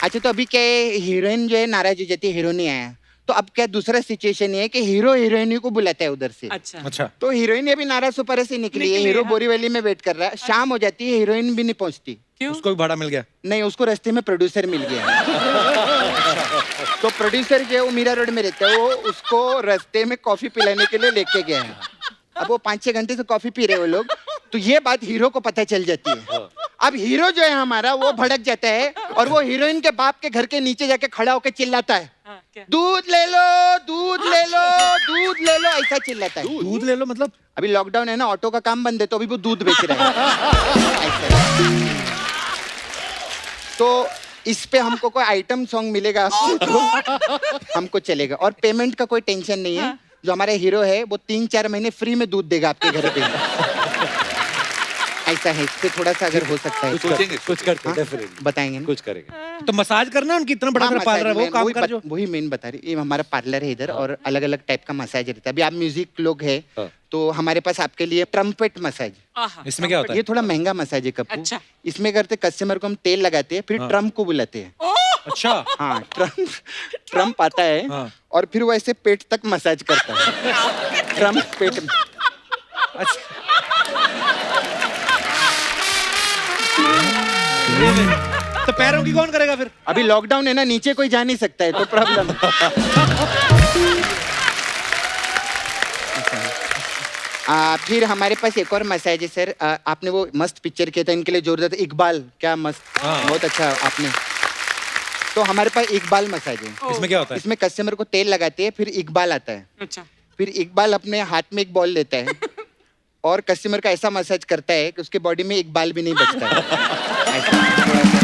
Speaker 6: अच्छा, तो अभी क्या है, हीरोइन जो है नाराज हो जाती है, हीरो नहीं आया, तो अब क्या दूसरा सिचुएशन ये है कि हीरो हीरोइन को बुलाता है उधर से।
Speaker 2: अच्छा
Speaker 1: अच्छा
Speaker 6: तो हीरोइन अभी नाराज सुपर से निकली है, हीरो बोरीवली में वेट कर रहा है, शाम हो जाती है, हीरोइन भी नहीं पहुंचती।
Speaker 2: क्यों?
Speaker 1: उसको भी भाड़ा मिल गया।
Speaker 6: नहीं, उसको रास्ते में प्रोड्यूसर मिल गया। तो प्रोड्यूसर जो है वो मीरा रोड में रहता है, वो उसको रास्ते में कॉफी पिलाने के लिए लेके गया है। अब वो 5-6 घंटे से कॉफी पी रहे हैं वो लोग, तो ये बात हीरो को पता चल जाती है। अब हीरो जो है हमारा वो भड़क जाता है और वो हीरोइन के बाप के घर के नीचे जाके खड़ा होकर चिल्लाता है,
Speaker 2: हाँ, क्या?
Speaker 6: दूध ले लो, दूध ले लो, दूध ले लो, ऐसा चिल्लाता है।
Speaker 1: दूध ले लो मतलब?
Speaker 6: अभी लॉकडाउन है ना, ऑटो का काम बंद है, तो अभी वो दूध बेच रहा है। ऐसा। तो इस पे हमको कोई आइटम सॉन्ग मिलेगा आपको, हमको चलेगा, और पेमेंट का कोई टेंशन नहीं है। जो हमारा हीरो है वो 3-4 महीने फ्री में दूध देगा आपके घर पे। ऐसा है, इससे थोड़ा सा अगर हो सकता है
Speaker 4: सोचेंगे
Speaker 5: कुछ करते डेफिनेटली
Speaker 6: बताएंगे ना?
Speaker 5: कुछ करेंगे।
Speaker 1: तो मसाज करना है उनकी, इतना बड़ा
Speaker 6: हाँ,
Speaker 1: बड़ा पार्लर है, वो
Speaker 6: मसाज
Speaker 1: काम
Speaker 6: में
Speaker 1: कर जो।
Speaker 6: वही मेन बता रही, ये हमारा पार्लर है इधर, और अलग अलग टाइप का मसाज रहता है। अभी आप म्यूजिक लोग है,
Speaker 5: हाँ।
Speaker 6: तो हमारे पास आपके लिए ट्रम्पेट मसाज,
Speaker 2: आहा,
Speaker 1: इसमें क्या होता है?
Speaker 6: ये थोड़ा महंगा मसाज है कप्पू।
Speaker 2: अच्छा।
Speaker 6: इसमें करते कस्टमर को हम तेल लगाते हैं, फिर ट्रम्प को बुलाते हैं।
Speaker 1: अच्छा
Speaker 6: हाँ, ट्रम्प आता है,
Speaker 1: हाँ।
Speaker 6: और फिर वो ऐसे पेट तक मसाज करता है। ट्रम्प पेट में।
Speaker 1: अच्छा तो पैरों की कौन करेगा फिर?
Speaker 6: अभी लॉकडाउन है ना, नीचे कोई जा नहीं सकता है, तो प्रॉब्लम। फिर हमारे पास एक और मसाज है सर। आपने वो मस्त पिक्चर किया था इनके लिए जोरदार, इकबाल, क्या मस्त, बहुत अच्छा आपने। तो हमारे पास इकबाल मसाज है।
Speaker 1: इसमें क्या होता है?
Speaker 6: इसमें कस्टमर को तेल लगाते हैं, फिर इकबाल आता है,
Speaker 2: अच्छा
Speaker 6: फिर इकबाल अपने हाथ में एक बॉल लेता है और कस्टमर का ऐसा मसाज करता है कि उसके बॉडी में एक बाल भी नहीं बचता है। ऐसा थोड़ा सा।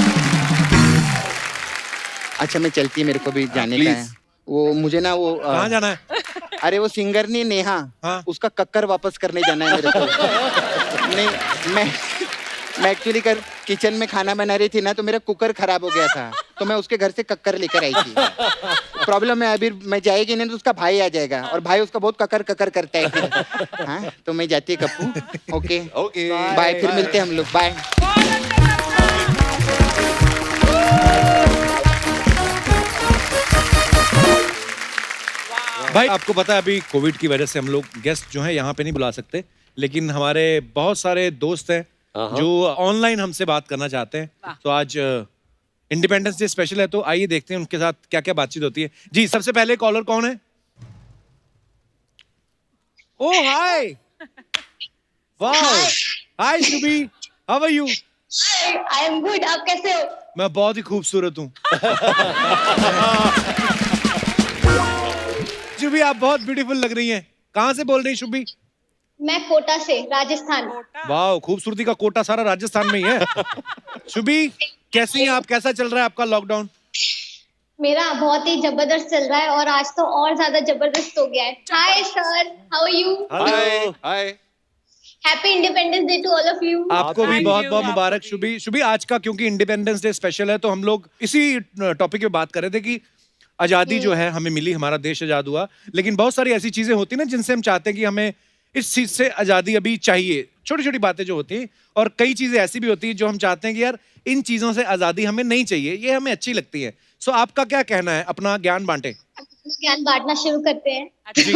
Speaker 6: अच्छा, मैं चलती है, मेरे को भी जाने का है। वो मुझे ना वो
Speaker 1: कहाँ जाना है?
Speaker 6: अरे वो सिंगर नहीं, नेहा,
Speaker 1: हाँ।
Speaker 6: उसका कक्कर वापस करने जाना है मेरे को। नहीं, मैं एक्चुअली किचन में खाना बना रही थी ना, तो मेरा कुकर खराब हो गया था, तो मैं उसके घर से कक्कर लेकर आई थी। प्रॉब्लम है अभी मैं जाएगी नहीं तो उसका भाई आ जाएगा, और भाई उसका बहुत कक्कर कक्कर करता है फिर। हाँ, तो मैं जाती है कप्पू। ओके
Speaker 4: ओके
Speaker 6: बाय, फिर मिलते हैं हम लोग, बाय।
Speaker 1: भाई आपको पता है अभी कोविड की वजह से हम लोग गेस्ट जो है यहाँ पे नहीं बुला सकते, लेकिन हमारे बहुत सारे दोस्त हैं जो ऑनलाइन हमसे बात करना चाहते हैं। तो आज इंडिपेंडेंस डे स्पेशल है, तो आइए देखते हैं उनके साथ क्या क्या बातचीत होती है। जी, सबसे पहले कॉलर कौन है? ओह हाय, वाह, hi Shubhi, how are you?
Speaker 7: I am good, आप कैसे हो?
Speaker 1: मैं बहुत ही खूबसूरत हूँ। शुभी आप बहुत ब्यूटीफुल लग रही हैं। कहाँ से बोल रही हैं शुभी?
Speaker 7: मैं कोटा से, राजस्थान।
Speaker 1: वाह, खूबसूरती का कोटा सारा राजस्थान में ही है। शुभी कैसी हैं आप? कैसा चल रहा है आपका लॉकडाउन?
Speaker 7: मेरा बहुत ही जबरदस्त चल रहा है, और आज तो और ज्यादा जबरदस्त हो गया है। Hi sir, how are you?
Speaker 4: Hi hi
Speaker 7: happy independence day to all of you.
Speaker 1: आपको भी
Speaker 2: Thank
Speaker 1: बहुत
Speaker 2: you,
Speaker 1: बहुत
Speaker 2: आपको
Speaker 1: मुबारक
Speaker 2: भी।
Speaker 1: शुभी। शुभी आज का क्योंकि इंडिपेंडेंस डे स्पेशल है, तो हम लोग इसी टॉपिक पे बात कर रहे थे कि आजादी जो है हमें मिली, हमारा देश आजाद हुआ, लेकिन बहुत सारी ऐसी चीजें होती ना जिनसे हम चाहते हैं कि हमें इस चीज से आजादी अभी चाहिए। छोटी छोटी बातें जो होती हैं, और कई चीजें ऐसी भी होती है जो हम चाहते हैं कि यार इन चीजों से आजादी हमें नहीं चाहिए, ये हमें अच्छी लगती है। सो आपका क्या कहना है? अपना ज्ञान बांटे।
Speaker 7: ज्ञान बांटना शुरू करते हैं।
Speaker 1: जी।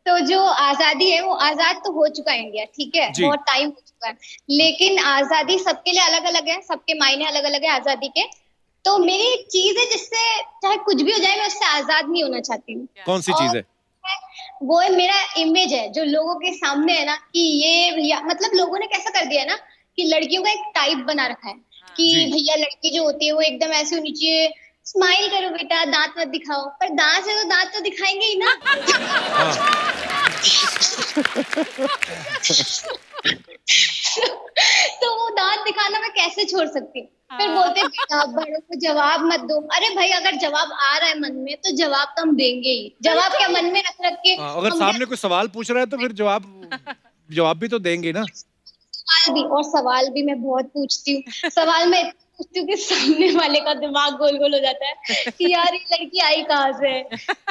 Speaker 7: तो जो आजादी है वो आजाद तो हो चुका है इंडिया, ठीक है,
Speaker 1: जी।
Speaker 7: बहुत टाइम हो चुका है, लेकिन आजादी सबके लिए अलग अलग है, सबके मायने अलग अलग है आजादी के। तो मेरी एक चीज है जिससे चाहे कुछ भी हो जाए मैं उससे आजाद नहीं होना चाहती हूँ।
Speaker 1: कौन सी चीज है?
Speaker 7: वो है मेरा इमेज है जो लोगों के सामने है ना, कि ये मतलब लोगों ने कैसा कर दिया है ना कि लड़कियों का एक टाइप बना रखा है कि
Speaker 1: जी।
Speaker 7: भैया लड़की जो होती है वो एकदम ऐसे होनी चाहिए, स्माइल करो बेटा, दांत मत दिखाओ, पर दांत से तो दांत तो दिखाएंगे ही ना। तो वो दांत दिखाना मैं कैसे छोड़ सकती हूँ? फिर बोलते हैं, बेटा बड़ों को जवाब मत दो। अरे भाई, अगर जवाब आ रहा है मन में तो जवाब तो हम देंगे ही। जवाब क्या मन में रख के
Speaker 1: अगर
Speaker 7: हम
Speaker 1: सामने कोई सवाल पूछ रहा है तो फिर जवाब भी तो देंगे ना।
Speaker 7: सवाल भी मैं बहुत पूछती हूँ। सवाल मैं सोचती हूँ कि सामने वाले का दिमाग गोल गोल हो जाता है कि यार ये लड़की आई कहाँ से है।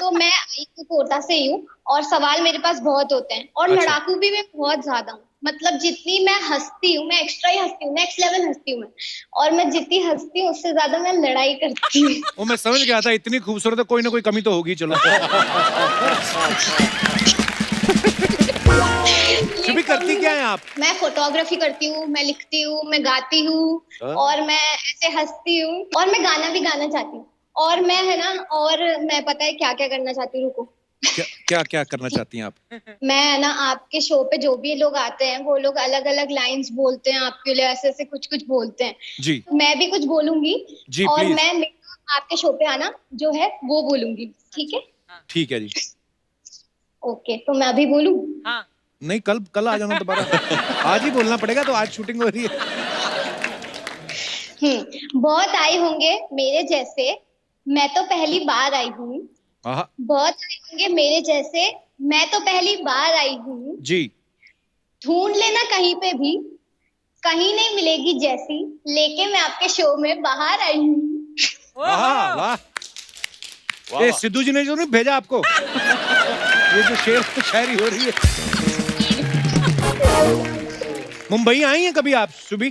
Speaker 7: तो मैं आई तो कोटा से ही हूँ और सवाल मेरे पास बहुत होते हैं और
Speaker 1: अच्छा।
Speaker 7: लड़ाकू भी मैं बहुत ज्यादा हूँ। मतलब जितनी मैं हंसती हूँ, मैं एक्स्ट्रा ही हंसती हूँ, नेक्स्ट लेवल हंसती हूँ मैं। और मैं जितनी हंसती हूँ उससे ज्यादा मैं लड़ाई करती हूँ।
Speaker 1: वो मैं समझ गया था, इतनी खूबसूरत है, कोई ना कोई कमी तो होगी। चलो शुभी करती क्या है आप?
Speaker 7: मैं फोटोग्राफी करती हूँ, मैं लिखती हूँ, मैं गाती हूँ और मैं ऐसे हंसती हूँ और मैं गाना भी गाना चाहती हूँ और मैं है ना, और मैं पता है क्या क्या करना चाहती हूँ, रुको।
Speaker 1: क्या क्या करना चाहती हैं आप?
Speaker 7: मैं है ना आपके शो पे जो भी लोग आते हैं वो लोग अलग अलग लाइंस बोलते हैं आपके लिए, ऐसे ऐसे कुछ कुछ बोलते हैं।
Speaker 1: जी
Speaker 7: मैं भी कुछ बोलूंगी
Speaker 1: जी,
Speaker 7: और
Speaker 1: प्लीज।
Speaker 7: मैं आपके शो पे आना जो है वो बोलूंगी, ठीक है?
Speaker 1: ठीक है जी।
Speaker 7: ओके, तो मैं अभी बोलूं?
Speaker 2: हाँ
Speaker 1: नहीं, कल कल आ जाना दोबारा। आज ही बोलना पड़ेगा, तो आज शूटिंग हो रही है।
Speaker 7: बहुत आए होंगे मेरे जैसे, मैं तो पहली बार आई हूँ।
Speaker 1: आहा,
Speaker 7: बहुत आए होंगे मेरे जैसे, मैं तो पहली बार आई हूँ।
Speaker 1: जी
Speaker 7: ढूंढ लेना कहीं पे भी, कहीं नहीं मिलेगी जैसी, लेके मैं आपके शो में बाहर आई हूँ।
Speaker 1: वाह वाह। ए, सिद्धू जी ने जो नहीं भेजा आपको, ये जो शेर शायरी हो रही है। मुंबई आई हैं कभी आप शुभी?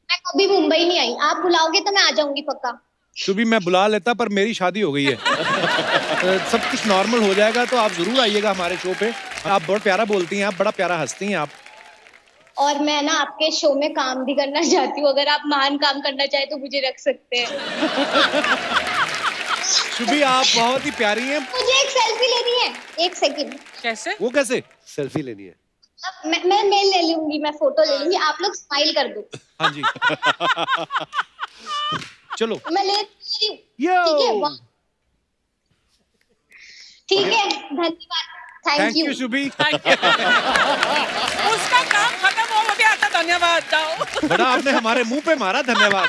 Speaker 7: मैं कभी मुंबई नहीं आई, आप बुलाओगे तो मैं आ जाऊंगी पक्का।
Speaker 1: शुभी मैं बुला लेता, पर मेरी शादी हो गई है। सब कुछ नॉर्मल हो जाएगा तो आप जरूर आइएगा हमारे शो पे। आप बहुत प्यारा बोलती हैं, आप बड़ा प्यारा हंसती हैं आप।
Speaker 7: और मैं ना आपके शो में काम भी करना चाहती हूँ, अगर आप महान काम करना चाहे तो मुझे रख सकते हैं।
Speaker 1: शुभी आप बहुत ही प्यारी हैं।
Speaker 7: मुझे एक सेल्फी लेनी है, एक सेकंड।
Speaker 2: कैसे?
Speaker 1: वो कैसे?
Speaker 5: सेल्फी लेनी है।
Speaker 7: मैं ले लूंगी, मैं फोटो ले लूंगी, आप लोग स्माइल कर दो।
Speaker 1: हाँ जी। चलो
Speaker 7: मैं ले रही हूँ,
Speaker 1: यो।
Speaker 7: ठीक है? वाह। ठीक है, धन्यवाद, thank
Speaker 1: thank
Speaker 7: you.
Speaker 1: You Shubhi.
Speaker 2: उसका काम खत्म हो गया था, धन्यवाद, जाओ।
Speaker 1: बड़ा आपने हमारे मुंह पे मारा, धन्यवाद।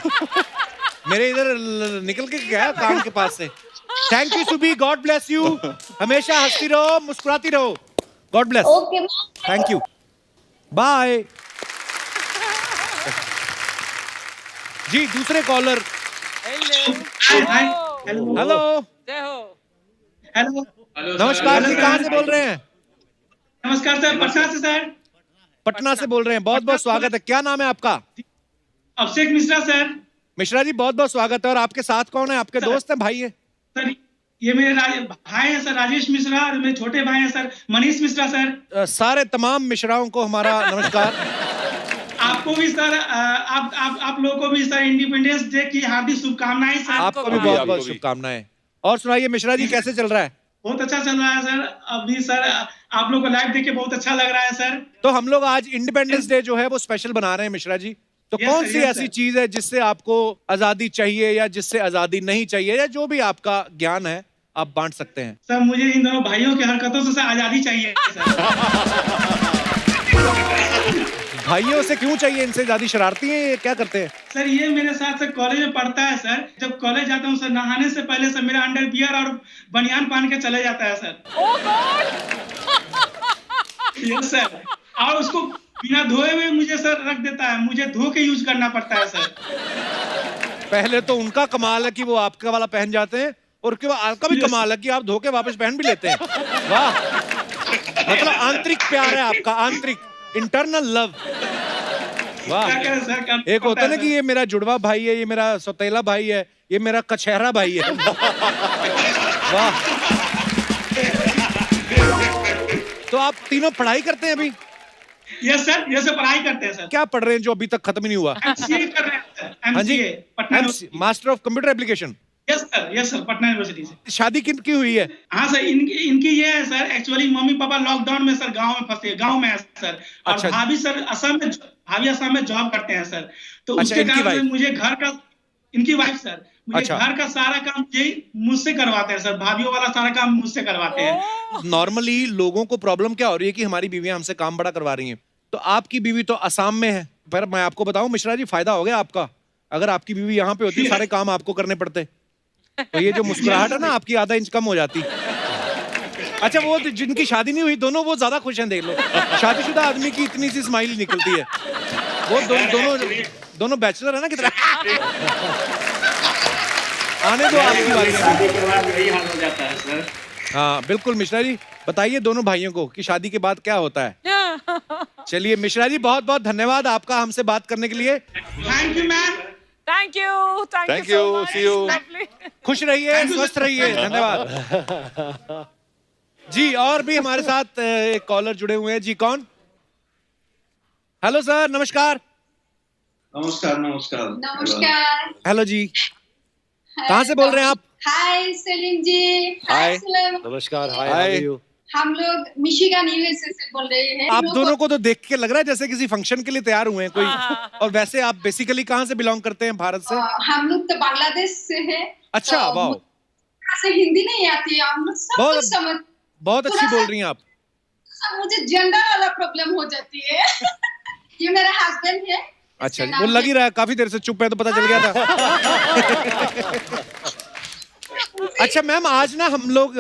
Speaker 1: मेरे इधर निकल के गया काम के पास से। Thank you Shubhi, God bless you. हमेशा हंसती रहो, मुस्कुराती रहो। God bless.
Speaker 7: Okay,
Speaker 1: thank you, bye. जी दूसरे कॉलर।
Speaker 2: हेलो
Speaker 1: हेलो,
Speaker 2: जय हो।
Speaker 8: हेलो
Speaker 1: नमस्कार जी, कहाँ से बोल रहे हैं?
Speaker 8: नमस्कार सर, पटना से सर।
Speaker 1: पटना से बोल रहे हैं, बहुत बहुत स्वागत है। क्या नाम है आपका?
Speaker 8: अभिषेक मिश्रा सर।
Speaker 1: मिश्रा जी बहुत बहुत स्वागत है। और आपके साथ कौन है? आपके दोस्त हैं, भाई है?
Speaker 8: सर ये मेरे भाई हैं सर, राजेश मिश्रा, और मेरे छोटे भाई हैं सर, मनीष मिश्रा सर।
Speaker 1: सारे तमाम मिश्राओं को हमारा नमस्कार।
Speaker 8: आपको भी सर, आप लोगों को भी सर इंडिपेंडेंस डे की हार्दिक शुभकामनाएं सर।
Speaker 1: आपको भी बहुत बहुत शुभकामनाएं। और सुनाइए मिश्रा जी, कैसे चल रहा है?
Speaker 8: बहुत अच्छा चल रहा है सर। अभी सर आप लोग को लाइव देख के बहुत अच्छा लग रहा है सर।
Speaker 1: तो हम लोग आज इंडिपेंडेंस डे जो है वो स्पेशल बना रहे हैं मिश्रा जी। तो
Speaker 8: Yes,
Speaker 1: कौन
Speaker 8: sir,
Speaker 1: सी
Speaker 8: yes,
Speaker 1: ऐसी
Speaker 8: sir.
Speaker 1: चीज है जिससे आपको आजादी चाहिए या जिससे आजादी नहीं चाहिए, या जो भी आपका ज्ञान है आप बांट सकते हैं।
Speaker 8: सर मुझे इन दोनों भाइयों की हरकतों से सर आजादी चाहिए सर।
Speaker 1: भाइयों से क्यों चाहिए? इनसे ज्यादा शरारती हैं, ये क्या करते हैं?
Speaker 8: सर ये मेरे साथ सर कॉलेज में पढ़ता है सर। जब कॉलेज जाता हूँ सर, नहाने से पहले सर मेरा अंडरवियर और बनियान पहन के चले जाता है सर।
Speaker 2: ओह गॉड।
Speaker 8: Yes sir. और उसको बिना धोए हुए मुझे सर रख देता है, मुझे धो के यूज करना पड़ता है सर।
Speaker 1: पहले तो उनका कमाल है कि वो आपका वाला पहन जाते हैं, और उसके बाद आपका भी कमाल है कि आप धो के वापस पहन भी लेते हैं। वाह, मतलब आंतरिक प्यार है आपका, आंतरिक, इंटरनल लव। वाह।
Speaker 8: क्या करें सर, करना
Speaker 1: एक होता है ना
Speaker 8: पड़ता
Speaker 1: कि ये मेरा जुड़वा भाई है, ये मेरा सौतेला भाई है, ये मेरा कचहरा भाई है। वाह। तो आप तीनों पढ़ाई करते हैं अभी?
Speaker 8: यस सर, ये सर पढ़ाई करते हैं सर।
Speaker 1: क्या पढ़ रहे हैं जो अभी तक खत्म ही नहीं हुआ?
Speaker 8: एमसीए कर रहे हैं सर।
Speaker 1: हाँ जी,
Speaker 8: MCA Patna university.
Speaker 1: Master of computer application.
Speaker 8: Yes sir, Patna university से।
Speaker 1: शादी किनकी हुई है?
Speaker 8: हाँ सर, इनकी ये है sir, actually mummy papa lockdown में सर गांव में फंसे, गांव में है सर। और
Speaker 1: अच्छा।
Speaker 8: भाभी सर भाभी असम में जॉब करते हैं सर। तो
Speaker 1: अच्छा,
Speaker 8: उसके
Speaker 1: इनकी
Speaker 8: कारण से
Speaker 1: wife?
Speaker 8: मुझे घर का, इनकी वाइफ सर, मुझे
Speaker 1: अच्छा।
Speaker 8: घर का सारा काम मुझसे करवाते हैं सर। भाभीियों वाला सारा काम मुझसे करवाते हैं।
Speaker 1: नॉर्मली लोगों को प्रॉब्लम क्या हो रही है कि हमारी बीवियां हमसे काम बड़ा करवा रही हैं। तो आपकी बीवी तो असम में है, पर मैं आपको बताऊं मिश्रा जी, फायदा हो गया आपका। अगर आपकी बीवी यहाँ पे होती, सारे काम आपको करने पड़ते, तो ये जो मुस्कुराहट है ना आपकी, आधा इंच कम हो जाती। अच्छा, वो जिनकी शादी नहीं हुई दोनों, वो ज्यादा खुश हैं, देख लो। शादीशुदा आदमी की इतनी सी स्माइल निकलती है, वो दोनों दोनों बैचलर है ना कितना? आने दो आपकी बात।
Speaker 9: शादी के बाद यही हाल हो जाता है सर।
Speaker 1: हाँ बिल्कुल मिश्रा जी, बताइए दोनों भाइयों को कि शादी के बाद क्या होता है। चलिए मिश्रा जी, बहुत बहुत धन्यवाद आपका हमसे बात करने के लिए।
Speaker 8: Thank you ma'am.
Speaker 2: Thank you
Speaker 4: Thank you, see you.
Speaker 1: खुश रहिए, स्वस्थ रहिए, धन्यवाद जी। और भी हमारे साथ एक कॉलर जुड़े हुए हैं जी। कौन? हेलो सर, नमस्कार।
Speaker 9: नमस्कार नमस्कार।
Speaker 7: नमस्कार।
Speaker 1: हेलो जी, कहाँ से बोल रहे हैं आप?
Speaker 7: हाय सलीम जी। हाय सलीम।
Speaker 5: नमस्कार, hi,
Speaker 4: Hi.
Speaker 5: How are you?
Speaker 7: हम लोग मिशिगन यूएसए से बोल रहे हैं।
Speaker 1: आप दोनों को तो देख के लग रहा है जैसे किसी फंक्शन के लिए तैयार हुए हैं कोई। और वैसे आप बेसिकली कहाँ से बिलोंग करते हैं भारत से?
Speaker 7: हम लोग तो बांग्लादेश से हैं।
Speaker 1: अच्छा,
Speaker 7: तो
Speaker 1: वाह,
Speaker 7: मुझे हिंदी नहीं आती है, हम लोग सब
Speaker 1: बहुत-
Speaker 7: कुछ समझ।
Speaker 1: बहुत अच्छी बोल रही हैं आप।
Speaker 7: मुझे जेंडर वाला प्रॉब्लम हो जाती है। ये मेरा हस्बैंड है।
Speaker 1: अच्छा, वो लग ही रहा है, काफी देर से चुप है तो पता चल गया था। अच्छा मैम, आज ना हम लोग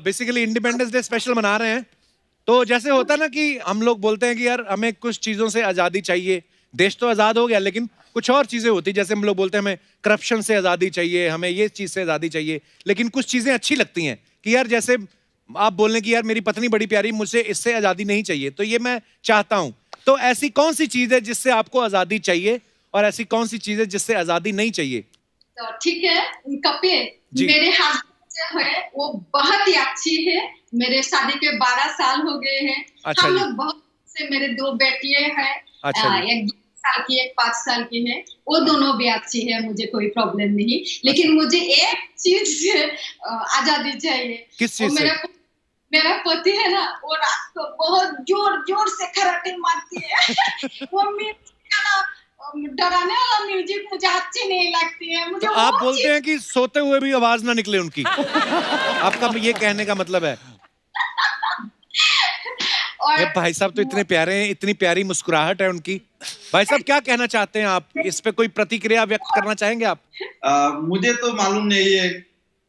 Speaker 1: बेसिकली इंडिपेंडेंस डे स्पेशल मना रहे हैं। तो जैसे होता है ना कि हम लोग बोलते हैं कि यार हमें कुछ चीजों से आजादी चाहिए। देश तो आजाद हो गया लेकिन कुछ और चीजें होती, जैसे हम लोग बोलते हैं हमें करप्शन से आजादी चाहिए, हमें ये चीज से आजादी चाहिए। लेकिन कुछ चीजें अच्छी लगती हैं कि यार जैसे आप बोल रहे हैं कि यार मेरी पत्नी बड़ी प्यारी, मुझे इससे आजादी नहीं चाहिए, तो ये मैं चाहता हूँ। तो ऐसी कौन सी चीज है जिससे आपको आजादी चाहिए और ऐसी कौन सी चीज है जिससे आजादी नहीं चाहिए?
Speaker 7: तो ठीक है कपिल,
Speaker 1: जी।
Speaker 7: मेरे हस्बैंड जो है वो बहुत ही अच्छी है। मेरे शादी के 12 साल हो गए हैं।
Speaker 1: अच्छा
Speaker 7: हम
Speaker 1: जी।
Speaker 7: लोग बहुत से, मेरे 2 बेटियां हैं।
Speaker 1: अच्छा जी।
Speaker 7: एक 2 साल की, एक 5 साल की है। वो दोनों भी अच्छी है, मुझे कोई प्रॉब्लम नहीं। लेकिन मुझे एक चीज से आजादी चाहिए।
Speaker 1: किस
Speaker 7: वो
Speaker 1: चीज से?
Speaker 7: मेरा पति है ना, वो रात को बहुत जोर जोर से खराटे मारती है। वो डराने वाला म्यूजिक मुझे अच्छी नहीं लगती है। मुझे
Speaker 1: तो आप बोलते हैं कि सोते हुए भी आवाज ना निकले उनकी। आपका ये कहने का मतलब है?
Speaker 7: और
Speaker 1: ये भाई साहब तो इतने प्यारे हैं, इतनी प्यारी मुस्कुराहट है उनकी। भाई साहब क्या कहना चाहते हैं आप? इस पे कोई प्रतिक्रिया व्यक्त करना चाहेंगे आप?
Speaker 9: मुझे तो मालूम नहीं है,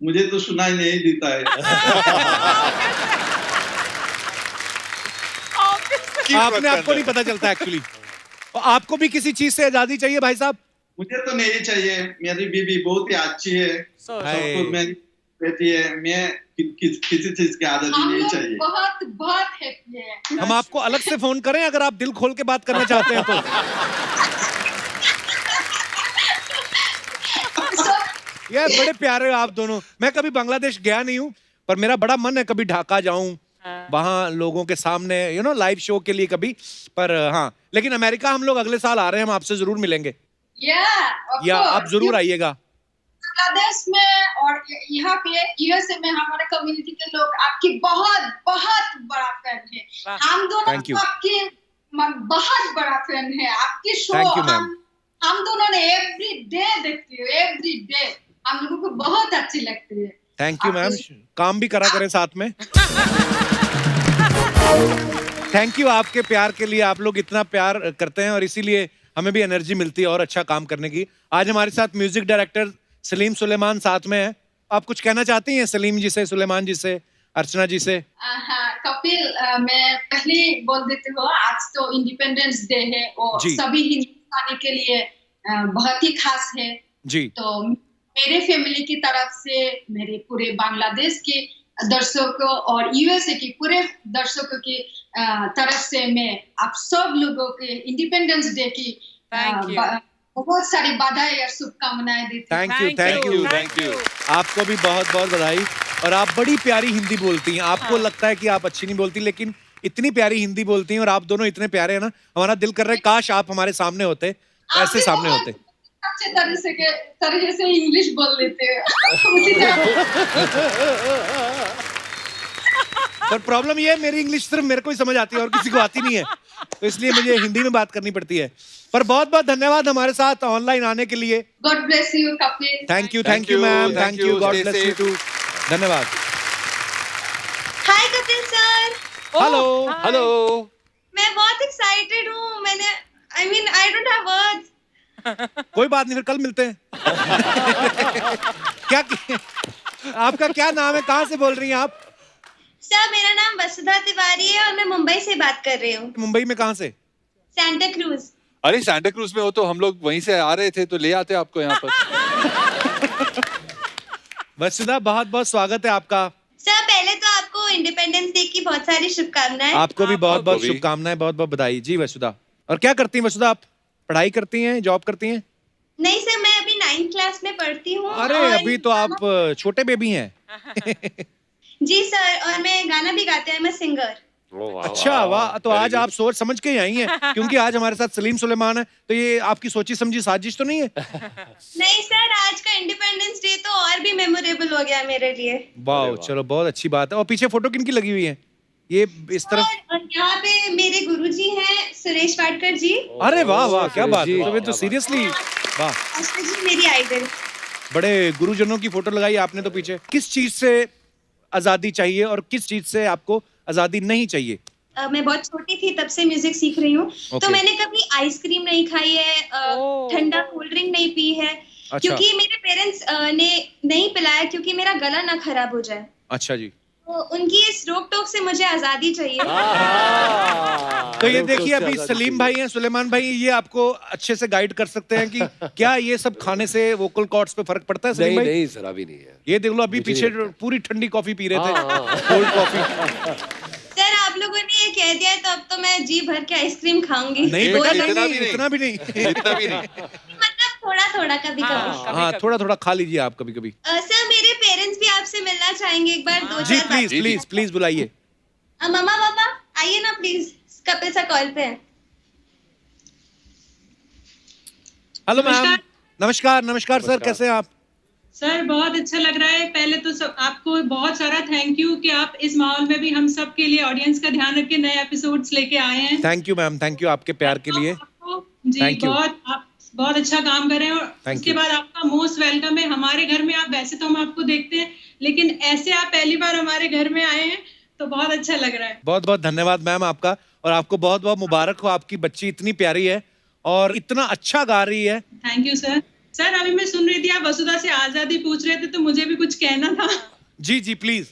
Speaker 9: मुझे तो सुनाई नहीं देता है।
Speaker 1: आपने आपको नहीं पता चलता एक्चुअली। आपको भी किसी चीज से आजादी चाहिए भाई साहब?
Speaker 9: मुझे तो नहीं चाहिए, मेरी बीवी बहुत ही अच्छी है, सब कुछ मेरी बेटी है। मैं किसी चीज की आजादी
Speaker 7: हम
Speaker 9: नहीं
Speaker 7: लोग
Speaker 9: चाहिए।
Speaker 7: बहुत बहुत हैप्पी है।
Speaker 1: हम आपको अलग से फोन करें अगर आप दिल खोल के बात करना चाहते हैं तो? यार बड़े प्यारे हो आप दोनों। मैं कभी बांग्लादेश गया नहीं हूँ, पर मेरा बड़ा मन है कभी ढाका जाऊं, वहां लोगों के सामने लाइव शो के लिए कभी। पर हाँ, लेकिन अमेरिका हम लोग अगले साल आ रहे हैं, हम आपसे जरूर मिलेंगे। या आप जरूर आइएगा।
Speaker 7: बांग्लादेश में और यहाँ पे यूएसए में हमारे कम्युनिटी के लोग आपकी बहुत बहुत बड़ा फैन है। हम दोनों
Speaker 1: Thank you.
Speaker 7: आपकी बहुत बड़ा फैन है। आपकी शो
Speaker 1: Thank you, ma'am.
Speaker 7: हम दोनों ने एवरी डे देखती है, एवरी डे। हम लोगों को बहुत अच्छी लगती है।
Speaker 1: थैंक यू मैम, काम भी करा करें साथ में। थैंक यू आपके प्यार के लिए। आप लोग इतना प्यार करते हैं और इसीलिए हमें भी एनर्जी मिलती है और अच्छा काम करने की। आज हमारे साथ म्यूजिक डायरेक्टर सलीम सुलेमान साथ में है। आप कुछ कहना चाहती हैं सलीम जी से, सुलेमान जी से, अर्चना जी से?
Speaker 7: हाँ कपिल, मैं पहले बोल देती हूँ, आज तो इंडिपेंडेंस डे है और
Speaker 1: जी।
Speaker 7: सभी हिंदुस्तानी के लिए बहुत ही खास है
Speaker 1: जी।
Speaker 7: तो मेरे फैमिली की तरफ से, मेरे पूरे बांग्लादेश के दर्शकों और यूएसए के पूरे दर्शकों की तरफ से मैं आप सब लोगों के इंडिपेंडेंस डे की बहुत सारी बधाई और शुभकामनाएं देती हूँ।
Speaker 1: Thank you, thank you,
Speaker 4: thank you.
Speaker 1: आपको भी बहुत बहुत बधाई। और आप बड़ी प्यारी हिंदी बोलती हैं। आपको लगता है कि आप अच्छी नहीं बोलती, लेकिन इतनी प्यारी हिंदी बोलती हैं और आप दोनों इतने प्यारे हैं ना, हमारा दिल कर रहा है काश आप हमारे सामने होते, ऐसे सामने होते।
Speaker 7: अच्छे तरह से इंग्लिश बोल लेते हैं।
Speaker 1: पर प्रॉब्लम ये है, मेरी इंग्लिश सिर्फ मेरे को ही समझ आती है और किसी को आती नहीं है, तो इसलिए मुझे हिंदी में बात करनी पड़ती है। पर बहुत बहुत धन्यवाद हमारे साथ ऑनलाइन आने के लिए।
Speaker 7: God bless you Kapil.
Speaker 1: Thank you ma'am, thank you, God bless you too. धन्यवाद।
Speaker 10: Hi Kapil sir.
Speaker 1: Hello
Speaker 4: hello.
Speaker 10: मैं बहुत एक्साइटेड हूँ। मैंने आई डोंट हैव वर्ड्स।
Speaker 1: कोई बात नहीं, फिर कल मिलते हैं। क्या आपका क्या नाम है, कहाँ से बोल रही हैं आप?
Speaker 10: सर मेरा नाम वसुधा तिवारी है और मैं मुंबई से बात कर रही हूँ।
Speaker 1: मुंबई में कहाँ से?
Speaker 10: Santa cruise.
Speaker 4: अरे सैंटा क्रूज में हो तो हम लोग वहीं से आ रहे थे तो ले आते आपको यहाँ पर।
Speaker 1: वसुधा, बहुत बहुत स्वागत है आपका।
Speaker 10: सर पहले तो आपको इंडिपेंडेंस डे की बहुत सारी शुभकामनाएं।
Speaker 1: आपको भी बहुत बहुत
Speaker 4: भी।
Speaker 1: शुभकामनाएं, बहुत बहुत बधाई जी वसुधा। और क्या करती हैं वसुधा आप? पढ़ाई करती हैं, जॉब करती हैं?
Speaker 10: नहीं सर, मैं अभी 9th क्लास में पढ़ती हूँ।
Speaker 1: अरे
Speaker 10: और
Speaker 1: अभी तो आप छोटे बेबी हैं।
Speaker 10: जी सर, और मैं गाना भी गाती हूँ, मैं सिंगर।
Speaker 1: अच्छा वाह, तो आज आप सोच समझ के ही आई हैं, क्योंकि आज हमारे साथ सलीम सुलेमान है, तो ये आपकी सोची समझी साजिश तो नहीं है?
Speaker 10: नहीं सर, आज का इंडिपेंडेंस डे तो और भी मेमोरेबल हो गया मेरे लिए।
Speaker 1: वाह, चलो बहुत अच्छी बात है। और पीछे फोटो किनकी लगी हुई है? ये इस तरफ।
Speaker 10: और यहाँ पे मेरे गुरुजी हैं सुरेश वाडकर जी।
Speaker 1: अरे वाह वाह, क्या बात है।
Speaker 5: जी,
Speaker 1: तो सीरियसली वाह,
Speaker 10: अष्टा जी मेरी आइडल।
Speaker 1: बड़े गुरुजनों की फोटो लगाई आपने तो पीछे। किस चीज से आजादी चाहिए और किस चीज से आपको आजादी नहीं चाहिए?
Speaker 10: मैं बहुत छोटी थी तब से म्यूजिक सीख रही हूँ। तो मैंने कभी आइसक्रीम नहीं खाई है, ठंडा कोल्ड ड्रिंक नहीं पी है।
Speaker 1: अच्छा।
Speaker 10: क्योंकि मेरे पेरेंट्स ने नहीं पिलाया, क्योंकि मेरा गला ना खराब हो जाए।
Speaker 1: अच्छा जी।
Speaker 10: तो उनकी इस रोक टोक से मुझे आजादी चाहिए।
Speaker 1: तो ये देखिए, अभी सलीम भाई हैं, सुलेमान भाई, ये आपको अच्छे से गाइड कर सकते हैं कि क्या ये सब खाने से वोकल कॉर्ड्स पे फर्क पड़ता है? सलीम
Speaker 5: नहीं
Speaker 1: भाई,
Speaker 5: नहीं सर, अभी नहीं है।
Speaker 1: ये देख लो, अभी
Speaker 5: मुझे
Speaker 1: पीछे
Speaker 5: नहीं लगता।
Speaker 1: पूरी ठंडी कॉफी पी रहे थे,
Speaker 5: हाँ।
Speaker 1: Cold coffee.
Speaker 10: सर आप लोगों ने ये कह दिया है तो अब तो मैं जी भर के आइसक्रीम खाऊंगी।
Speaker 1: नहीं
Speaker 4: ये
Speaker 1: बेटा,
Speaker 4: इतना
Speaker 1: नहीं,
Speaker 4: भी नहीं।
Speaker 1: इतना भी नहीं।
Speaker 4: इतना भी नहीं।
Speaker 10: मतलब थोड़ा थोड़ा कभी कभी।
Speaker 1: हाँ, थोड़ा थोड़ा खा लीजिए आप कभी कभी।
Speaker 10: सर मेरे पेरेंट्स भी आपसे मिलना चाहेंगे एक बार, दो
Speaker 1: जी
Speaker 10: चार
Speaker 1: प्लीज
Speaker 10: बात।
Speaker 1: प्लीज प्लीज बुलाइए।
Speaker 10: मम्मा पापा आइए ना प्लीज, कपिल सा कॉल पे है।
Speaker 1: Hello ma'am. नमस्कार नमस्कार सर, कैसे हैं आप?
Speaker 11: सर बहुत अच्छा लग रहा है। पहले तो सब आपको बहुत सारा थैंक यू कि आप इस माहौल में भी हम सब के लिए, ऑडियंस का ध्यान रख के नए एपिसोड्स लेके आए हैं।
Speaker 1: Thank you ma'am, thank you आपके प्यार के लिए।
Speaker 11: जी
Speaker 1: Thank you.
Speaker 11: आप बहुत अच्छा काम कर रहे हैं। और
Speaker 1: Thank
Speaker 11: उसके
Speaker 1: you.
Speaker 11: बाद आपका मोस्ट वेलकम है हमारे घर में। आप वैसे तो हम आपको देखते हैं, लेकिन ऐसे आप पहली बार हमारे घर में आए हैं तो बहुत अच्छा लग रहा है।
Speaker 1: बहुत बहुत धन्यवाद मैम आपका, और आपको बहुत बहुत मुबारक हो। आपकी बच्ची इतनी प्यारी है और इतना अच्छा गा रही है।
Speaker 11: Thank you sir. सर अभी मैं सुन रही थी आप वसुधा से आजादी पूछ रहे थे, तो मुझे भी कुछ कहना था।
Speaker 1: जी जी प्लीज।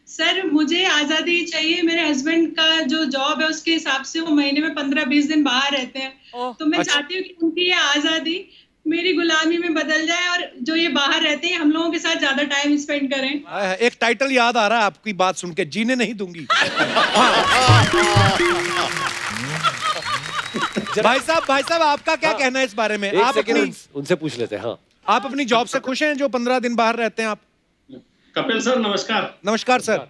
Speaker 11: सर मुझे आजादी चाहिए। मेरे हस्बैंड का जो जॉब है उसके हिसाब से वो महीने में 15-20 दिन बाहर रहते हैं। तो मैं
Speaker 1: अच्छा।
Speaker 11: चाहती हूँ कि उनकी ये आजादी मेरी गुलामी में बदल जाए, और जो ये बाहर रहते हैं हम लोगों के साथ ज्यादा टाइम स्पेंड करें।
Speaker 1: एक टाइटल याद आ रहा है आपकी बात सुन के, जीने नहीं दूंगी। भाई साहब आपका क्या कहना है इस बारे में?
Speaker 5: एक
Speaker 1: आप
Speaker 5: सेकंड
Speaker 1: अपनी
Speaker 5: उनसे पूछ लेते हैं। हाँ,
Speaker 1: आप अपनी जॉब से खुश हैं जो 15 दिन बाहर रहते हैं आप?
Speaker 8: कपिल सर नमस्कार।
Speaker 1: नमस्कार सर।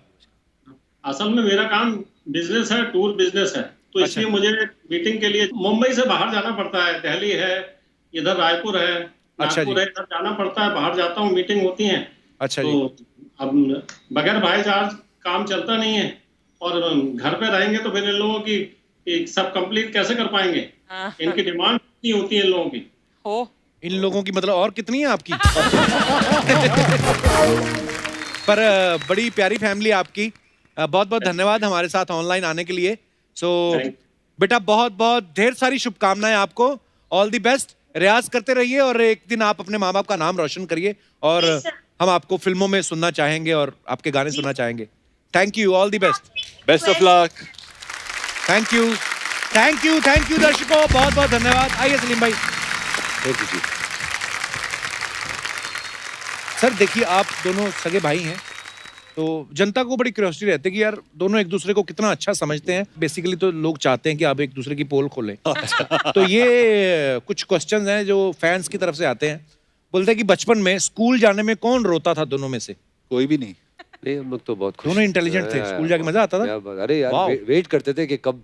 Speaker 8: असल में मेरा काम बिजनेस है, टूर बिजनेस है, तो इसलिए मुझे मीटिंग के लिए मुंबई से बाहर जाना पड़ता है। दिल्ली है, इधर रायपुर है,
Speaker 1: अच्छा
Speaker 8: नागपुर
Speaker 1: जी।
Speaker 8: है, इधर जाना पड़ता है। बाहर जाता हूँ, मीटिंग होती है।
Speaker 1: अच्छा जी।
Speaker 8: तो अब बगैर भाई जहाज काम चलता नहीं है, और घर पे रहेंगे तो फिर इन लोगों की सब कंप्लीट कैसे कर पाएंगे? इनकी डिमांड कितनी होती है इन लोगों की?
Speaker 1: इन लोगों की मतलब और कितनी है आपकी? पर बड़ी प्यारी फैमिली आपकी। बहुत बहुत धन्यवाद हमारे साथ ऑनलाइन आने के लिए। सो बेटा, बहुत बहुत ढेर सारी शुभकामनाएं आपको। All the best. रियाज करते रहिए और एक दिन आप अपने माँ बाप का नाम रोशन करिए, और
Speaker 10: जी, सर।
Speaker 1: हम आपको फिल्मों में सुनना चाहेंगे और आपके गाने सुनना चाहेंगे। Thank you, all the best.
Speaker 4: Best of luck.
Speaker 1: Thank you thank you thank you दर्शकों, बहुत बहुत धन्यवाद। आइए सलीम भाई।
Speaker 5: Thank you ji.
Speaker 1: सर देखिए, आप दोनों सगे भाई हैं, तो जनता को बड़ी क्यूरियोसिटी रहती है कि यार दोनों एक दूसरे को कितना अच्छा समझते हैं। बेसिकली तो लोग चाहते हैं कि आप एक दूसरे की पोल खोलें। तो ये कुछ क्वेश्चंस हैं जो फैंस की तरफ से आते हैं। बोलते हैं कि बचपन में स्कूल जाने में कौन रोता था दोनों में से?
Speaker 4: कोई भी नहीं।
Speaker 5: नहीं, हम लोग तो बहुत खुश।
Speaker 1: दोनों इंटेलिजेंट थे, स्कूल जाके मजा आता था।
Speaker 5: क्या बात। अरे यार,
Speaker 1: वाह।
Speaker 5: वेट करते थे कि कब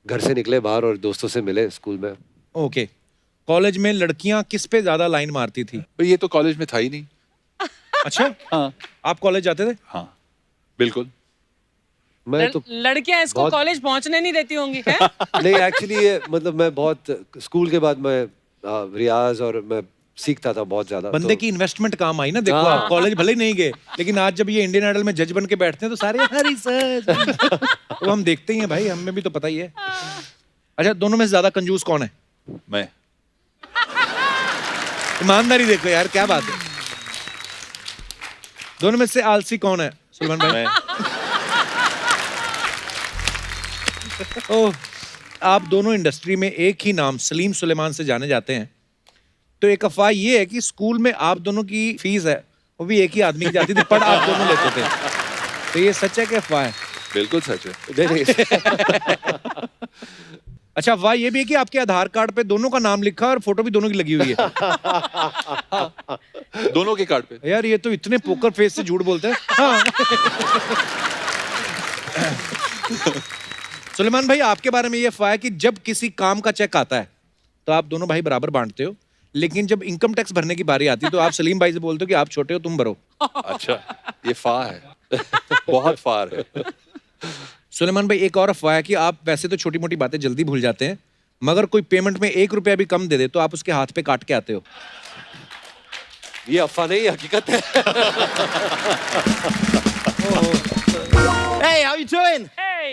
Speaker 5: घर से निकले बाहर और दोस्तों से मिले स्कूल में।
Speaker 1: ओके। कॉलेज में लड़कियां किस पे ज्यादा लाइन मारती थी?
Speaker 4: पर ये तो कॉलेज में था ही नहीं।
Speaker 1: अच्छा,
Speaker 4: हाँ
Speaker 1: आप कॉलेज जाते थे?
Speaker 4: हाँ बिल्कुल।
Speaker 5: मैं तो
Speaker 2: लड़कियां इसको
Speaker 5: बहुत-
Speaker 2: कॉलेज पहुंचने नहीं देती होंगी हैं?
Speaker 5: नहीं, एक्चुअली ये मतलब मैं बहुत स्कूल के बाद मैं रियाज और मैं सीखता था बहुत ज्यादा।
Speaker 1: बंदे
Speaker 5: तो
Speaker 1: की इन्वेस्टमेंट काम आई ना। देखो,
Speaker 5: हाँ।
Speaker 1: आप कॉलेज भले ही नहीं गए, लेकिन आज जब ये इंडियन आइडल में जज बन के बैठते हैं तो सारे हरी सर वो हम देखते ही हैं भाई, हमें भी तो पता ही है। अच्छा, दोनों में से ज्यादा कंजूस कौन है?
Speaker 4: मैं।
Speaker 1: ईमानदारी देखो यार, क्या बात है। दोनों में से आलसी कौन है? सुलेमान भाई।
Speaker 4: मैं।
Speaker 1: ओह, आप दोनों इंडस्ट्री में एक ही नाम सलीम सुलेमान से जाने जाते हैं, तो एक अफवाह ये है कि स्कूल में आप दोनों की फीस है वो भी एक ही आदमी की जाती थी, पढ़ आप दोनों लेते थे। तो ये सच है कि अफवाह है?
Speaker 4: बिल्कुल सच है।
Speaker 1: अच्छा, अफवाह ये भी है कि आपके आधार कार्ड पे दोनों का नाम लिखा और फोटो भी दोनों की लगी हुई है।
Speaker 4: दोनों के कार्ड पे।
Speaker 1: यार ये तो इतने पोकर फेस से झूठ बोलते हैं। हाँ। सुलेमान भाई, आपके बारे में ये अफवाह है कि जब किसी काम का चेक आता है तो आप दोनों भाई बराबर बांटते हो, लेकिन जब इनकम टैक्स भरने की बारी आती है तो आप सलीम भाई से बोलते हो कि आप छोटे हो, तुम भरो।
Speaker 4: अच्छा, ये फाह है। बहुत फार है।
Speaker 1: सुलेमान भाई, एक और अफवाह है कि आप वैसे तो छोटी मोटी बातें जल्दी भूल जाते हैं, मगर कोई पेमेंट में 1 रुपया भी कम दे दे तो आप उसके हाथ पे काट के आते हो।
Speaker 5: ये अफवाह नहीं, हकीकत है।
Speaker 12: Hey, how you doing?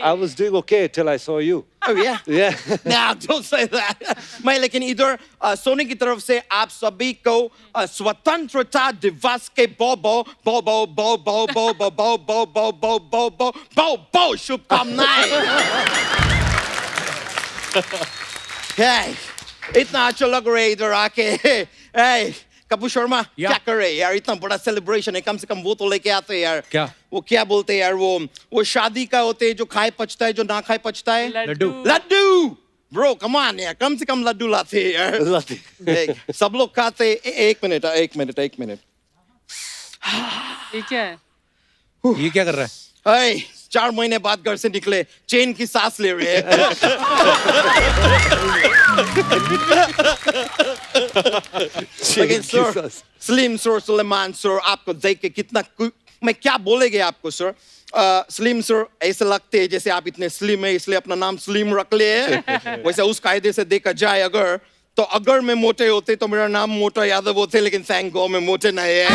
Speaker 5: I was doing okay till I saw you.
Speaker 12: Oh yeah.
Speaker 5: Yeah.
Speaker 12: Nah, don't say that. मैं लेकिन इधर सोनी की तरफ से आप सभी को स्वतंत्रता दिवस के बहुत शुभकामनाएं। Hey, इतना अच्छा लग रहा है इधर आके। Hey, कपूर शर्मा क्या कर रहे हैं यार? इतना बड़ा सेलिब्रेशन है, कम से कम वो तो लेके आते हैं यार।
Speaker 1: क्या?
Speaker 12: वो क्या बोलते हैं यार, वो शादी का होते हैं जो खाए पचता है, जो ना खाए पचता है।
Speaker 1: Laddu.
Speaker 12: Laddu bro, come on यार, कम से कम लड्डू लाते हैं यार। सब लोग खाते। एक मिनट।
Speaker 2: ये क्या है?
Speaker 1: ये क्या कर रहा है?
Speaker 12: 4 महीने बाद घर से निकले, चैन की सांस ले रहे हैं। लेकिन sir, Salim sir, Sulaiman sir, आपको देख के कितना मैं क्या बोलेंगे आपको सर। सलीम सर ऐसे लगते हैं जैसे आप इतने स्लिम है इसलिए अपना नाम सलीम रख लिए है। वैसे उस कायदे से देखा जाए अगर मैं मोटे होते तो मेरा नाम मोटा यादव होते, लेकिन थैंक गॉड मैं मोटे नहीं है।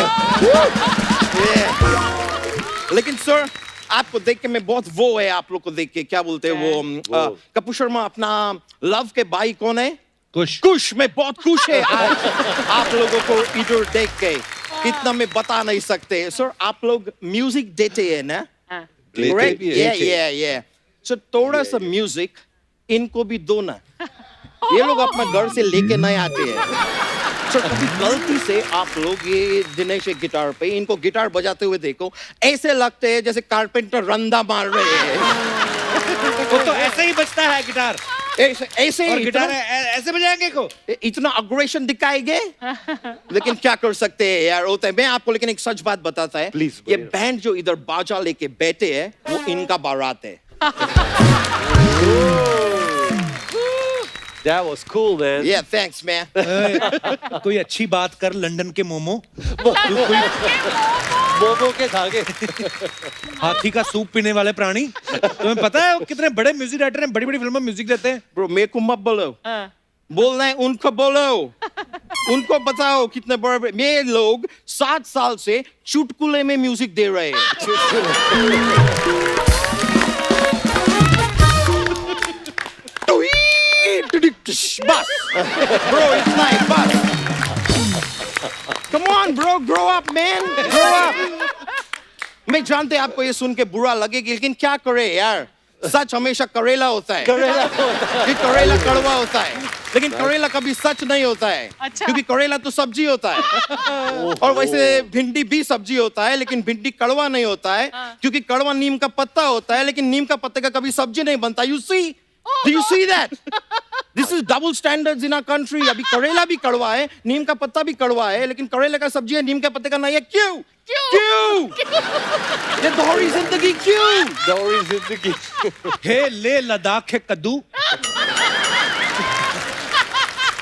Speaker 12: लेकिन सर आपको देख के मैं बहुत वो है, आप लोग को देख के क्या बोलते हैं वो कपूर शर्मा, अपना लव के भाई कौन है? कुश। मैं बहुत खुश है आज आप लोगों को इधर देख के, कितना मैं बता नहीं सकते। सर आप लोग म्यूजिक देते हैं ना? Yeah. सर थोड़ा सा म्यूजिक इनको भी दो ना, ये लोग अपना घर से लेके नहीं आते हैं। सर कभी गलती से आप लोग ये दिनेश एक गिटार पे इनको गिटार बजाते हुए देखो, ऐसे लगते हैं जैसे कारपेंटर रंदा मार रहे हैं।
Speaker 1: वो तो ऐसे ही बजता है गिटार,
Speaker 12: ऐसे
Speaker 1: और गिटार ऐसे बजाएंगे को,
Speaker 12: इतना अग्रेशन दिखाएंगे। लेकिन क्या कर सकते हैं यार, होता है। मैं आपको लेकिन एक सच बात बताता है,
Speaker 5: Please,
Speaker 12: ये बैंड जो इधर बाजा लेके बैठे हैं वो इनका बारात है।
Speaker 5: That was cool, man.
Speaker 12: Yeah, thanks, man.
Speaker 1: कोई अच्छी बात कर लंदन के मोमो।
Speaker 5: मोमो के धागे।
Speaker 1: हाथी का सूप पीने वाले प्राणी। तुम्हें पता है वो कितने बड़े म्यूजिक राइटर हैं, बड़ी-बड़ी फिल्मों में म्यूजिक देते हैं।
Speaker 12: Bro, मेरे को मत बोलो, बोलना है उनको बोलो, उनको बताओ कितने बड़े। ये लोग 7 साल से चुटकुले में म्यूजिक दे रहे हैं। बस bro, इतना ही बस। Come on bro, grow up man, grow up। मैं जानते आपको ये सुन के बुरा लगेगा, लेकिन क्या करे यार, सच हमेशा करेला होता है। करेला कड़वा होता है, लेकिन करेला कभी सच नहीं होता है।
Speaker 2: अच्छा।
Speaker 12: क्योंकि करेला तो सब्जी होता है, और वैसे भिंडी भी सब्जी होता है, लेकिन भिंडी कड़वा नहीं होता है, क्योंकि कड़वा नीम का पत्ता होता है, लेकिन नीम का पत्ते का कभी सब्जी नहीं बनता। You see? Do you see that? This is double standards in our country. अभी करेला भी कड़वा है, नीम का पत्ता भी कड़वा है, लेकिन करेले का सब्जी है, नीम के पत्ते का नहीं है। क्यों? ये दोहरी जिंदगी क्यों?
Speaker 5: दोहरी जिंदगी।
Speaker 1: हे ले लद्दाख है कद्दू।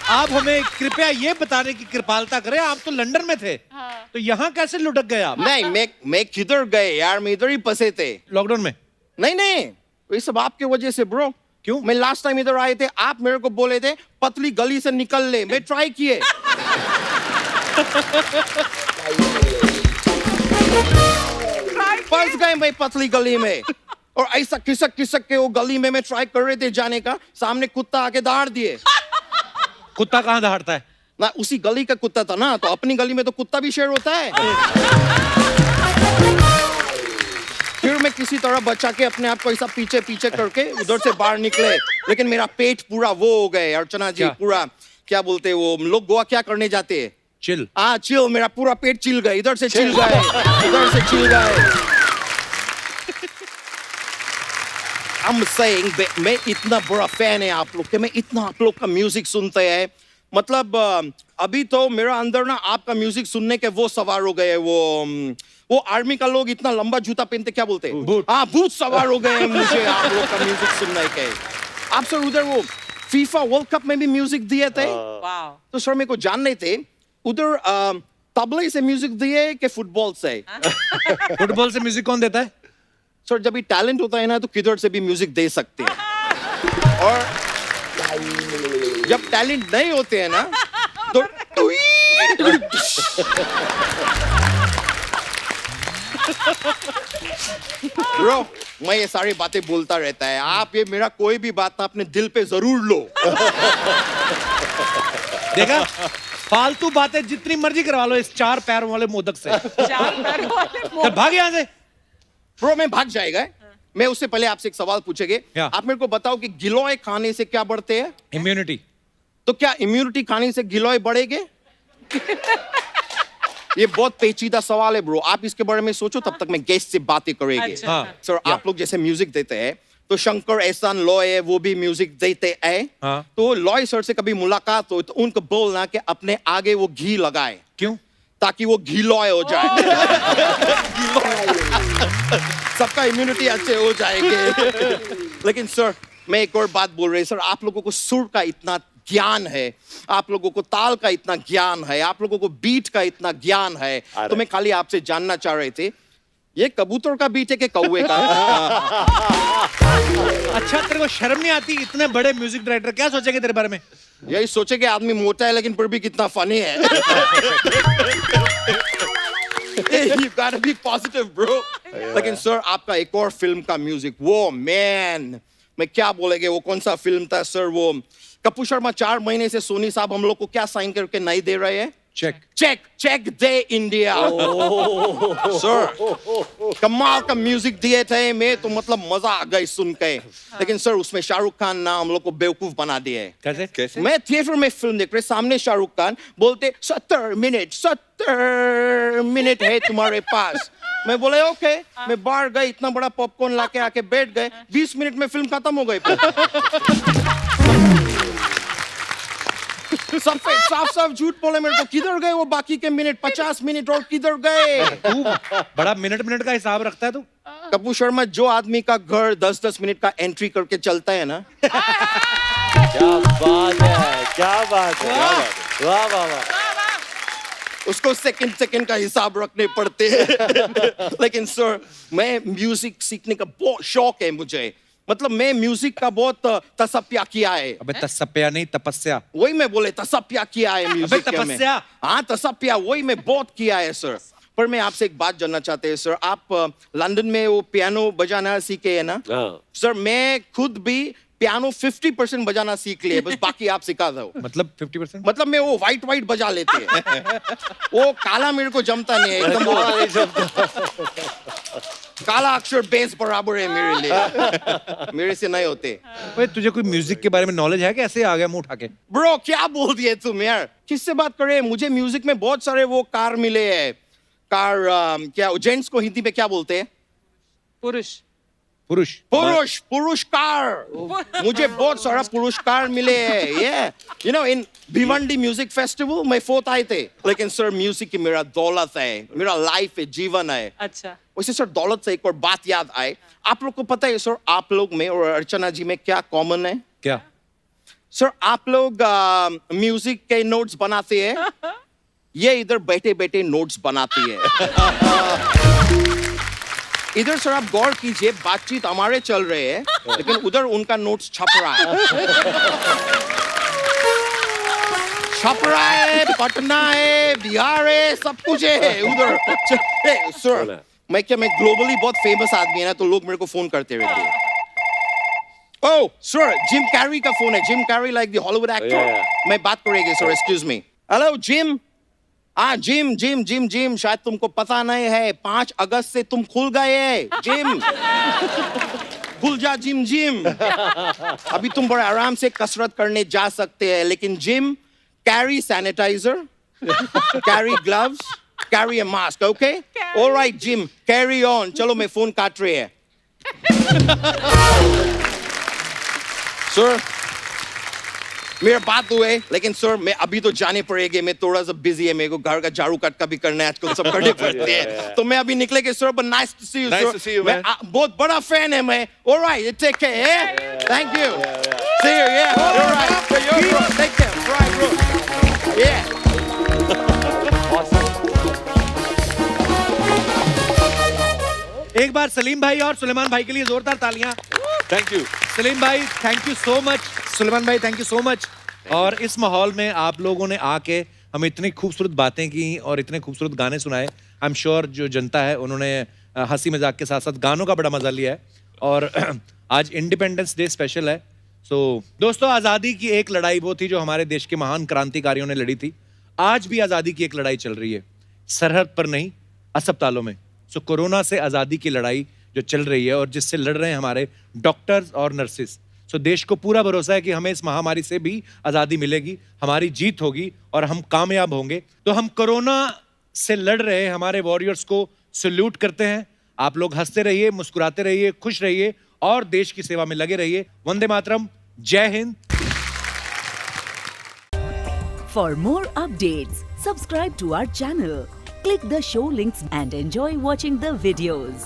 Speaker 1: आप हमें कृपया ये बताने की कृपालता करें, आप तो लंदन में थे, तो यहाँ कैसे लुढ़क गए आप?
Speaker 12: नहीं, मैं किधर गए यार, मैं इधर ही फंसे थे
Speaker 1: लॉकडाउन में।
Speaker 12: नहीं, ये सब आपके वजह से ब्रो। क्यों? मैं लास्ट टाइम इधर आए थे, आप मेरे को बोले थे पतली गली से निकल ले, मैं ट्राई किए। फंस गए मैं पतली गली में, और ऐसा खिसक के वो गली में मैं ट्राई कर रहे थे जाने का, सामने कुत्ता आके दहाड़ दिए।
Speaker 1: कुत्ता कहाँ दहाड़ता है?
Speaker 12: ना उसी गली का कुत्ता था ना, तो अपनी गली में तो कुत्ता भी शेर होता है। फिर में किसी तरह बचा के अपने आप को ऐसा पीछे पीछे करके उधर से बाहर निकले, लेकिन मेरा पेट पूरा वो हो गए अर्चना जी, पूरा क्या बोलते हैं वो लोग गोवा क्या करने जाते हैं,
Speaker 1: चिल।
Speaker 12: हाँ चिल, मेरा पूरा पेट चिल गए, इधर से चिल गए, इधर से चिल गए। I'm saying मैं इतना बड़ा फैन है आप लोग के, मैं इतना आप लोग का म्यूजिक सुनते हैं, मतलब अभी तो मेरा अंदर ना आपका म्यूजिक सुनने के वो सवार हो गए, वो आर्मी का लोग इतना लंबा जूता पहनते क्या बोलते हैं, बूट। हाँ बूट सवार हो गए मुझे आप लोग का म्यूजिक सुनने के। आप सर उधर वो फीफा वर्ल्ड कप में भी म्यूजिक दिए थे, तो सर मेरे को जानने थे उधर तबले से म्यूजिक दिए कि फुटबॉल से?
Speaker 1: फुटबॉल से म्यूजिक कौन देता है?
Speaker 12: सर जब भी टैलेंट होता है ना तो किधर से भी म्यूजिक दे सकते हैं, और जब टैलेंट नहीं होते हैं ना तो ब्रो मैं ये सारी बातें बोलता रहता है, आप ये मेरा कोई भी बात अपने दिल पे जरूर लो।
Speaker 1: देखा, फालतू बातें जितनी मर्जी करवा लो इस 4 पैरों वाले मोदक से।
Speaker 2: 4 पैरों वाले
Speaker 1: चल भाग यहाँ से।
Speaker 12: ब्रो मैं भाग जाएगा, मैं उससे पहले आपसे एक सवाल पूछेंगे, आप मेरे को बताओ कि गिलोय खाने से क्या बढ़ते हैं?
Speaker 1: इम्यूनिटी।
Speaker 12: तो क्या इम्यूनिटी खाने से गिलोय बढ़ेगे? ये बहुत पेचीदा सवाल है ब्रो, आप इसके बारे में सोचो, तब तक मैं गेस्ट से बातें करेंगे।
Speaker 2: अच्छा।
Speaker 12: सर आप लोग जैसे म्यूजिक देते हैं तो शंकर एहसान लॉय है वो भी म्यूजिक देते हैं, तो लॉय सर से कभी मुलाकात हो तो उनको बोलना कि अपने आगे वो घी लगाए।
Speaker 1: क्यों?
Speaker 12: ताकि वो घी लॉय हो जाए। सबका इम्यूनिटी अच्छे हो जाएंगे। लेकिन सर मैं एक और बात बोल रही हूँ, सर आप लोगों को सुर का इतना ज्ञान है, आप लोगों को ताल का इतना ज्ञान है, आप लोगों को बीट का इतना ज्ञान है, तो मैं खाली आपसे जानना चाह रहे थे ये कबूतर का बीट है कि कौवे का?
Speaker 1: अच्छा तेरे को शर्म नहीं आती? इतने बड़े म्यूजिक डायरेक्टर क्या सोचेंगे तेरे बारे में?
Speaker 12: यही सोचे कि आदमी मोटा है लेकिन फिर भी कितना फनी है। You gotta be positive, bro. लेकिन सर आपका एक और फिल्म का म्यूजिक, वो मैन मैं क्या बोलेंगे, वो कौन सा फिल्म था सर? वो कपूर शर्मा 4 महीने से सोनी साहब हम लोग को क्या साइन करके नहीं दे रहे हैं? चेक दे इंडिया। सर कमाल का म्यूजिक दिए थे, मैं तो मतलब मजा आ गई सुन के, लेकिन सर उसमें शाहरुख खान ना हम लोग को बेवकूफ बना दिए।
Speaker 1: कैसे?
Speaker 12: मैं थिएटर में फिल्म देख रहे, सामने शाहरुख खान बोलते 70 मिनट है तुम्हारे पास। मैं बोले ओके, मैं बाहर गए, इतना बड़ा पॉपकॉर्न लाके आके बैठ गए, 20 मिनट में फिल्म खत्म हो गई। साफ झूठ बोले मेरे को, किधर गए वो बाकी के मिनट? 50 मिनट और किधर गए?
Speaker 1: तू बड़ा मिनट का हिसाब रखता है तू।
Speaker 12: कपूर शर्मा जो आदमी का घर 10-10 मिनट का एंट्री करके चलता है ना।
Speaker 5: क्या बात है, क्या बात है, वाह वाह वाह।
Speaker 12: उसको सेकंड का हिसाब रखने पड़ते हैं। लेकिन सर मैं म्यूजिक सीखने का बहुत शौक है मुझे, मतलब मैं म्यूजिक का बहुत तसप्या किया है।
Speaker 1: अबे तसप्या नहीं तपस्या।
Speaker 12: वही मैं बोले तसप्या किया है म्यूजिक में।
Speaker 1: तपस्या?
Speaker 12: हाँ तसप्या वही मैं बहुत किया है सर। पर मैं आपसे एक बात जानना चाहते हैं सर, आप लंदन में वो पियानो बजाना सीखे है ना? सर मैं खुद भी पियानो 50% बजाना सीख लिए, बस बाकी आप सिखा दो।
Speaker 1: मतलब 50%?
Speaker 12: मतलब मैं वो वाइट बजा लेते हैं। वो काला मेरे को जमता नहीं है एकदम। काला अक्षर बेस बराबर है मेरे लिए, मेरे से नहीं होते।
Speaker 1: भाई तुझे कोई म्यूजिक के बारे में नॉलेज है कि ऐसे आ गया मुंह उठा के?
Speaker 12: ब्रो क्या बोल दिए तुम यार, किससे बात कर रहे हैं? मुझे म्यूजिक में बहुत सारे वो कार मिले हैं। कार क्या जेंट्स को हिंदी में क्या बोलते हैं? पुरुषकार। मुझे बहुत सारा पुरस्कार मिले हैं। ये you know in Bhiwandi music festival में 4th आए थे। लेकिन सर म्यूजिक की मेरा दौलत है, मेरा लाइफ है, जीवन है।
Speaker 2: अच्छा
Speaker 12: वैसे सर दौलत से एक और बात याद आए, आप लोग को पता है सर आप लोग में और अर्चना जी में क्या कॉमन है?
Speaker 1: क्या
Speaker 12: सर? आप लोग म्यूजिक के नोट्स बनाते हैं, ये इधर बैठे बैठे नोट्स बनाती है। इधर सर आप गौर कीजिए, बातचीत हमारे चल रहे हैं लेकिन उधर उनका नोट्स छप रहा है, पटना है, बिहार है, सब कुछ है उधर। सर मैं ग्लोबली बहुत फेमस आदमी है ना, तो लोग मेरे को फोन करते रहते हैं। ओह सर जिम कैरी का फोन है, Jim Carrey like the Hollywood actor. मैं बात करेंगे sir, excuse me. Hello gym, gym gym gym gym, शायद तुमको पता नहीं है 5 अगस्त से तुम खुल गए जिम। खुल जा जिम जिम। अभी तुम बड़े आराम से कसरत करने जा सकते हैं, लेकिन Jim carry sanitiser, carry gloves, carry a mask, okay? Alright Jim, carry on. चलो मैं फोन काट रही है। सर मेरा बात हुए, लेकिन सर मैं अभी तो जाने पड़ेगी, मैं थोड़ा सा बिजी है, मेरे को घर का झाड़ू कट का भी करना है, आजकल सब करने पड़ते हैं, तो मैं अभी निकलेंगे sir. But nice to see you sir, मैं बहुत बड़ा फैन है मैं। Alright, take care, thank you, see you, ya alright, take care, right bro, ya.
Speaker 1: एक बार सलीम भाई और सुलेमान भाई के लिए जोरदार तालियां।
Speaker 4: थैंक यू
Speaker 1: सलीम भाई, thank you so much. Sulaiman भाई, थैंक यू सो मच। और इस माहौल में आप लोगों ने आके हमें इतनी खूबसूरत बातें की और इतने खूबसूरत गाने सुनाए। आई एम श्योर जो जनता है उन्होंने हंसी मजाक के साथ साथ गानों का बड़ा मजा लिया है। और आज इंडिपेंडेंस डे स्पेशल है। सो दोस्तों, आज़ादी की एक लड़ाई वो थी जो हमारे देश के महान क्रांतिकारियों ने लड़ी थी। आज भी आज़ादी की एक लड़ाई चल रही है, सरहद पर नहीं, अस्पतालों में। सो कोरोना से आज़ादी की लड़ाई जो चल रही है और जिससे लड़ रहे हैं हमारे डॉक्टर्स और नर्सेस। सो देश को पूरा भरोसा है कि हमें इस महामारी से भी आज़ादी मिलेगी, हमारी जीत होगी और हम कामयाब होंगे। तो हम कोरोना से लड़ रहे हमारे वॉरियर्स को सैल्यूट करते हैं। आप लोग हंसते रहिए, मुस्कुराते रहिए, खुश रहिए और देश की सेवा में लगे रहिए। वंदे मातरम, जय Hind.
Speaker 13: For more updates, subscribe to our channel, click the show links and enjoy watching the videos.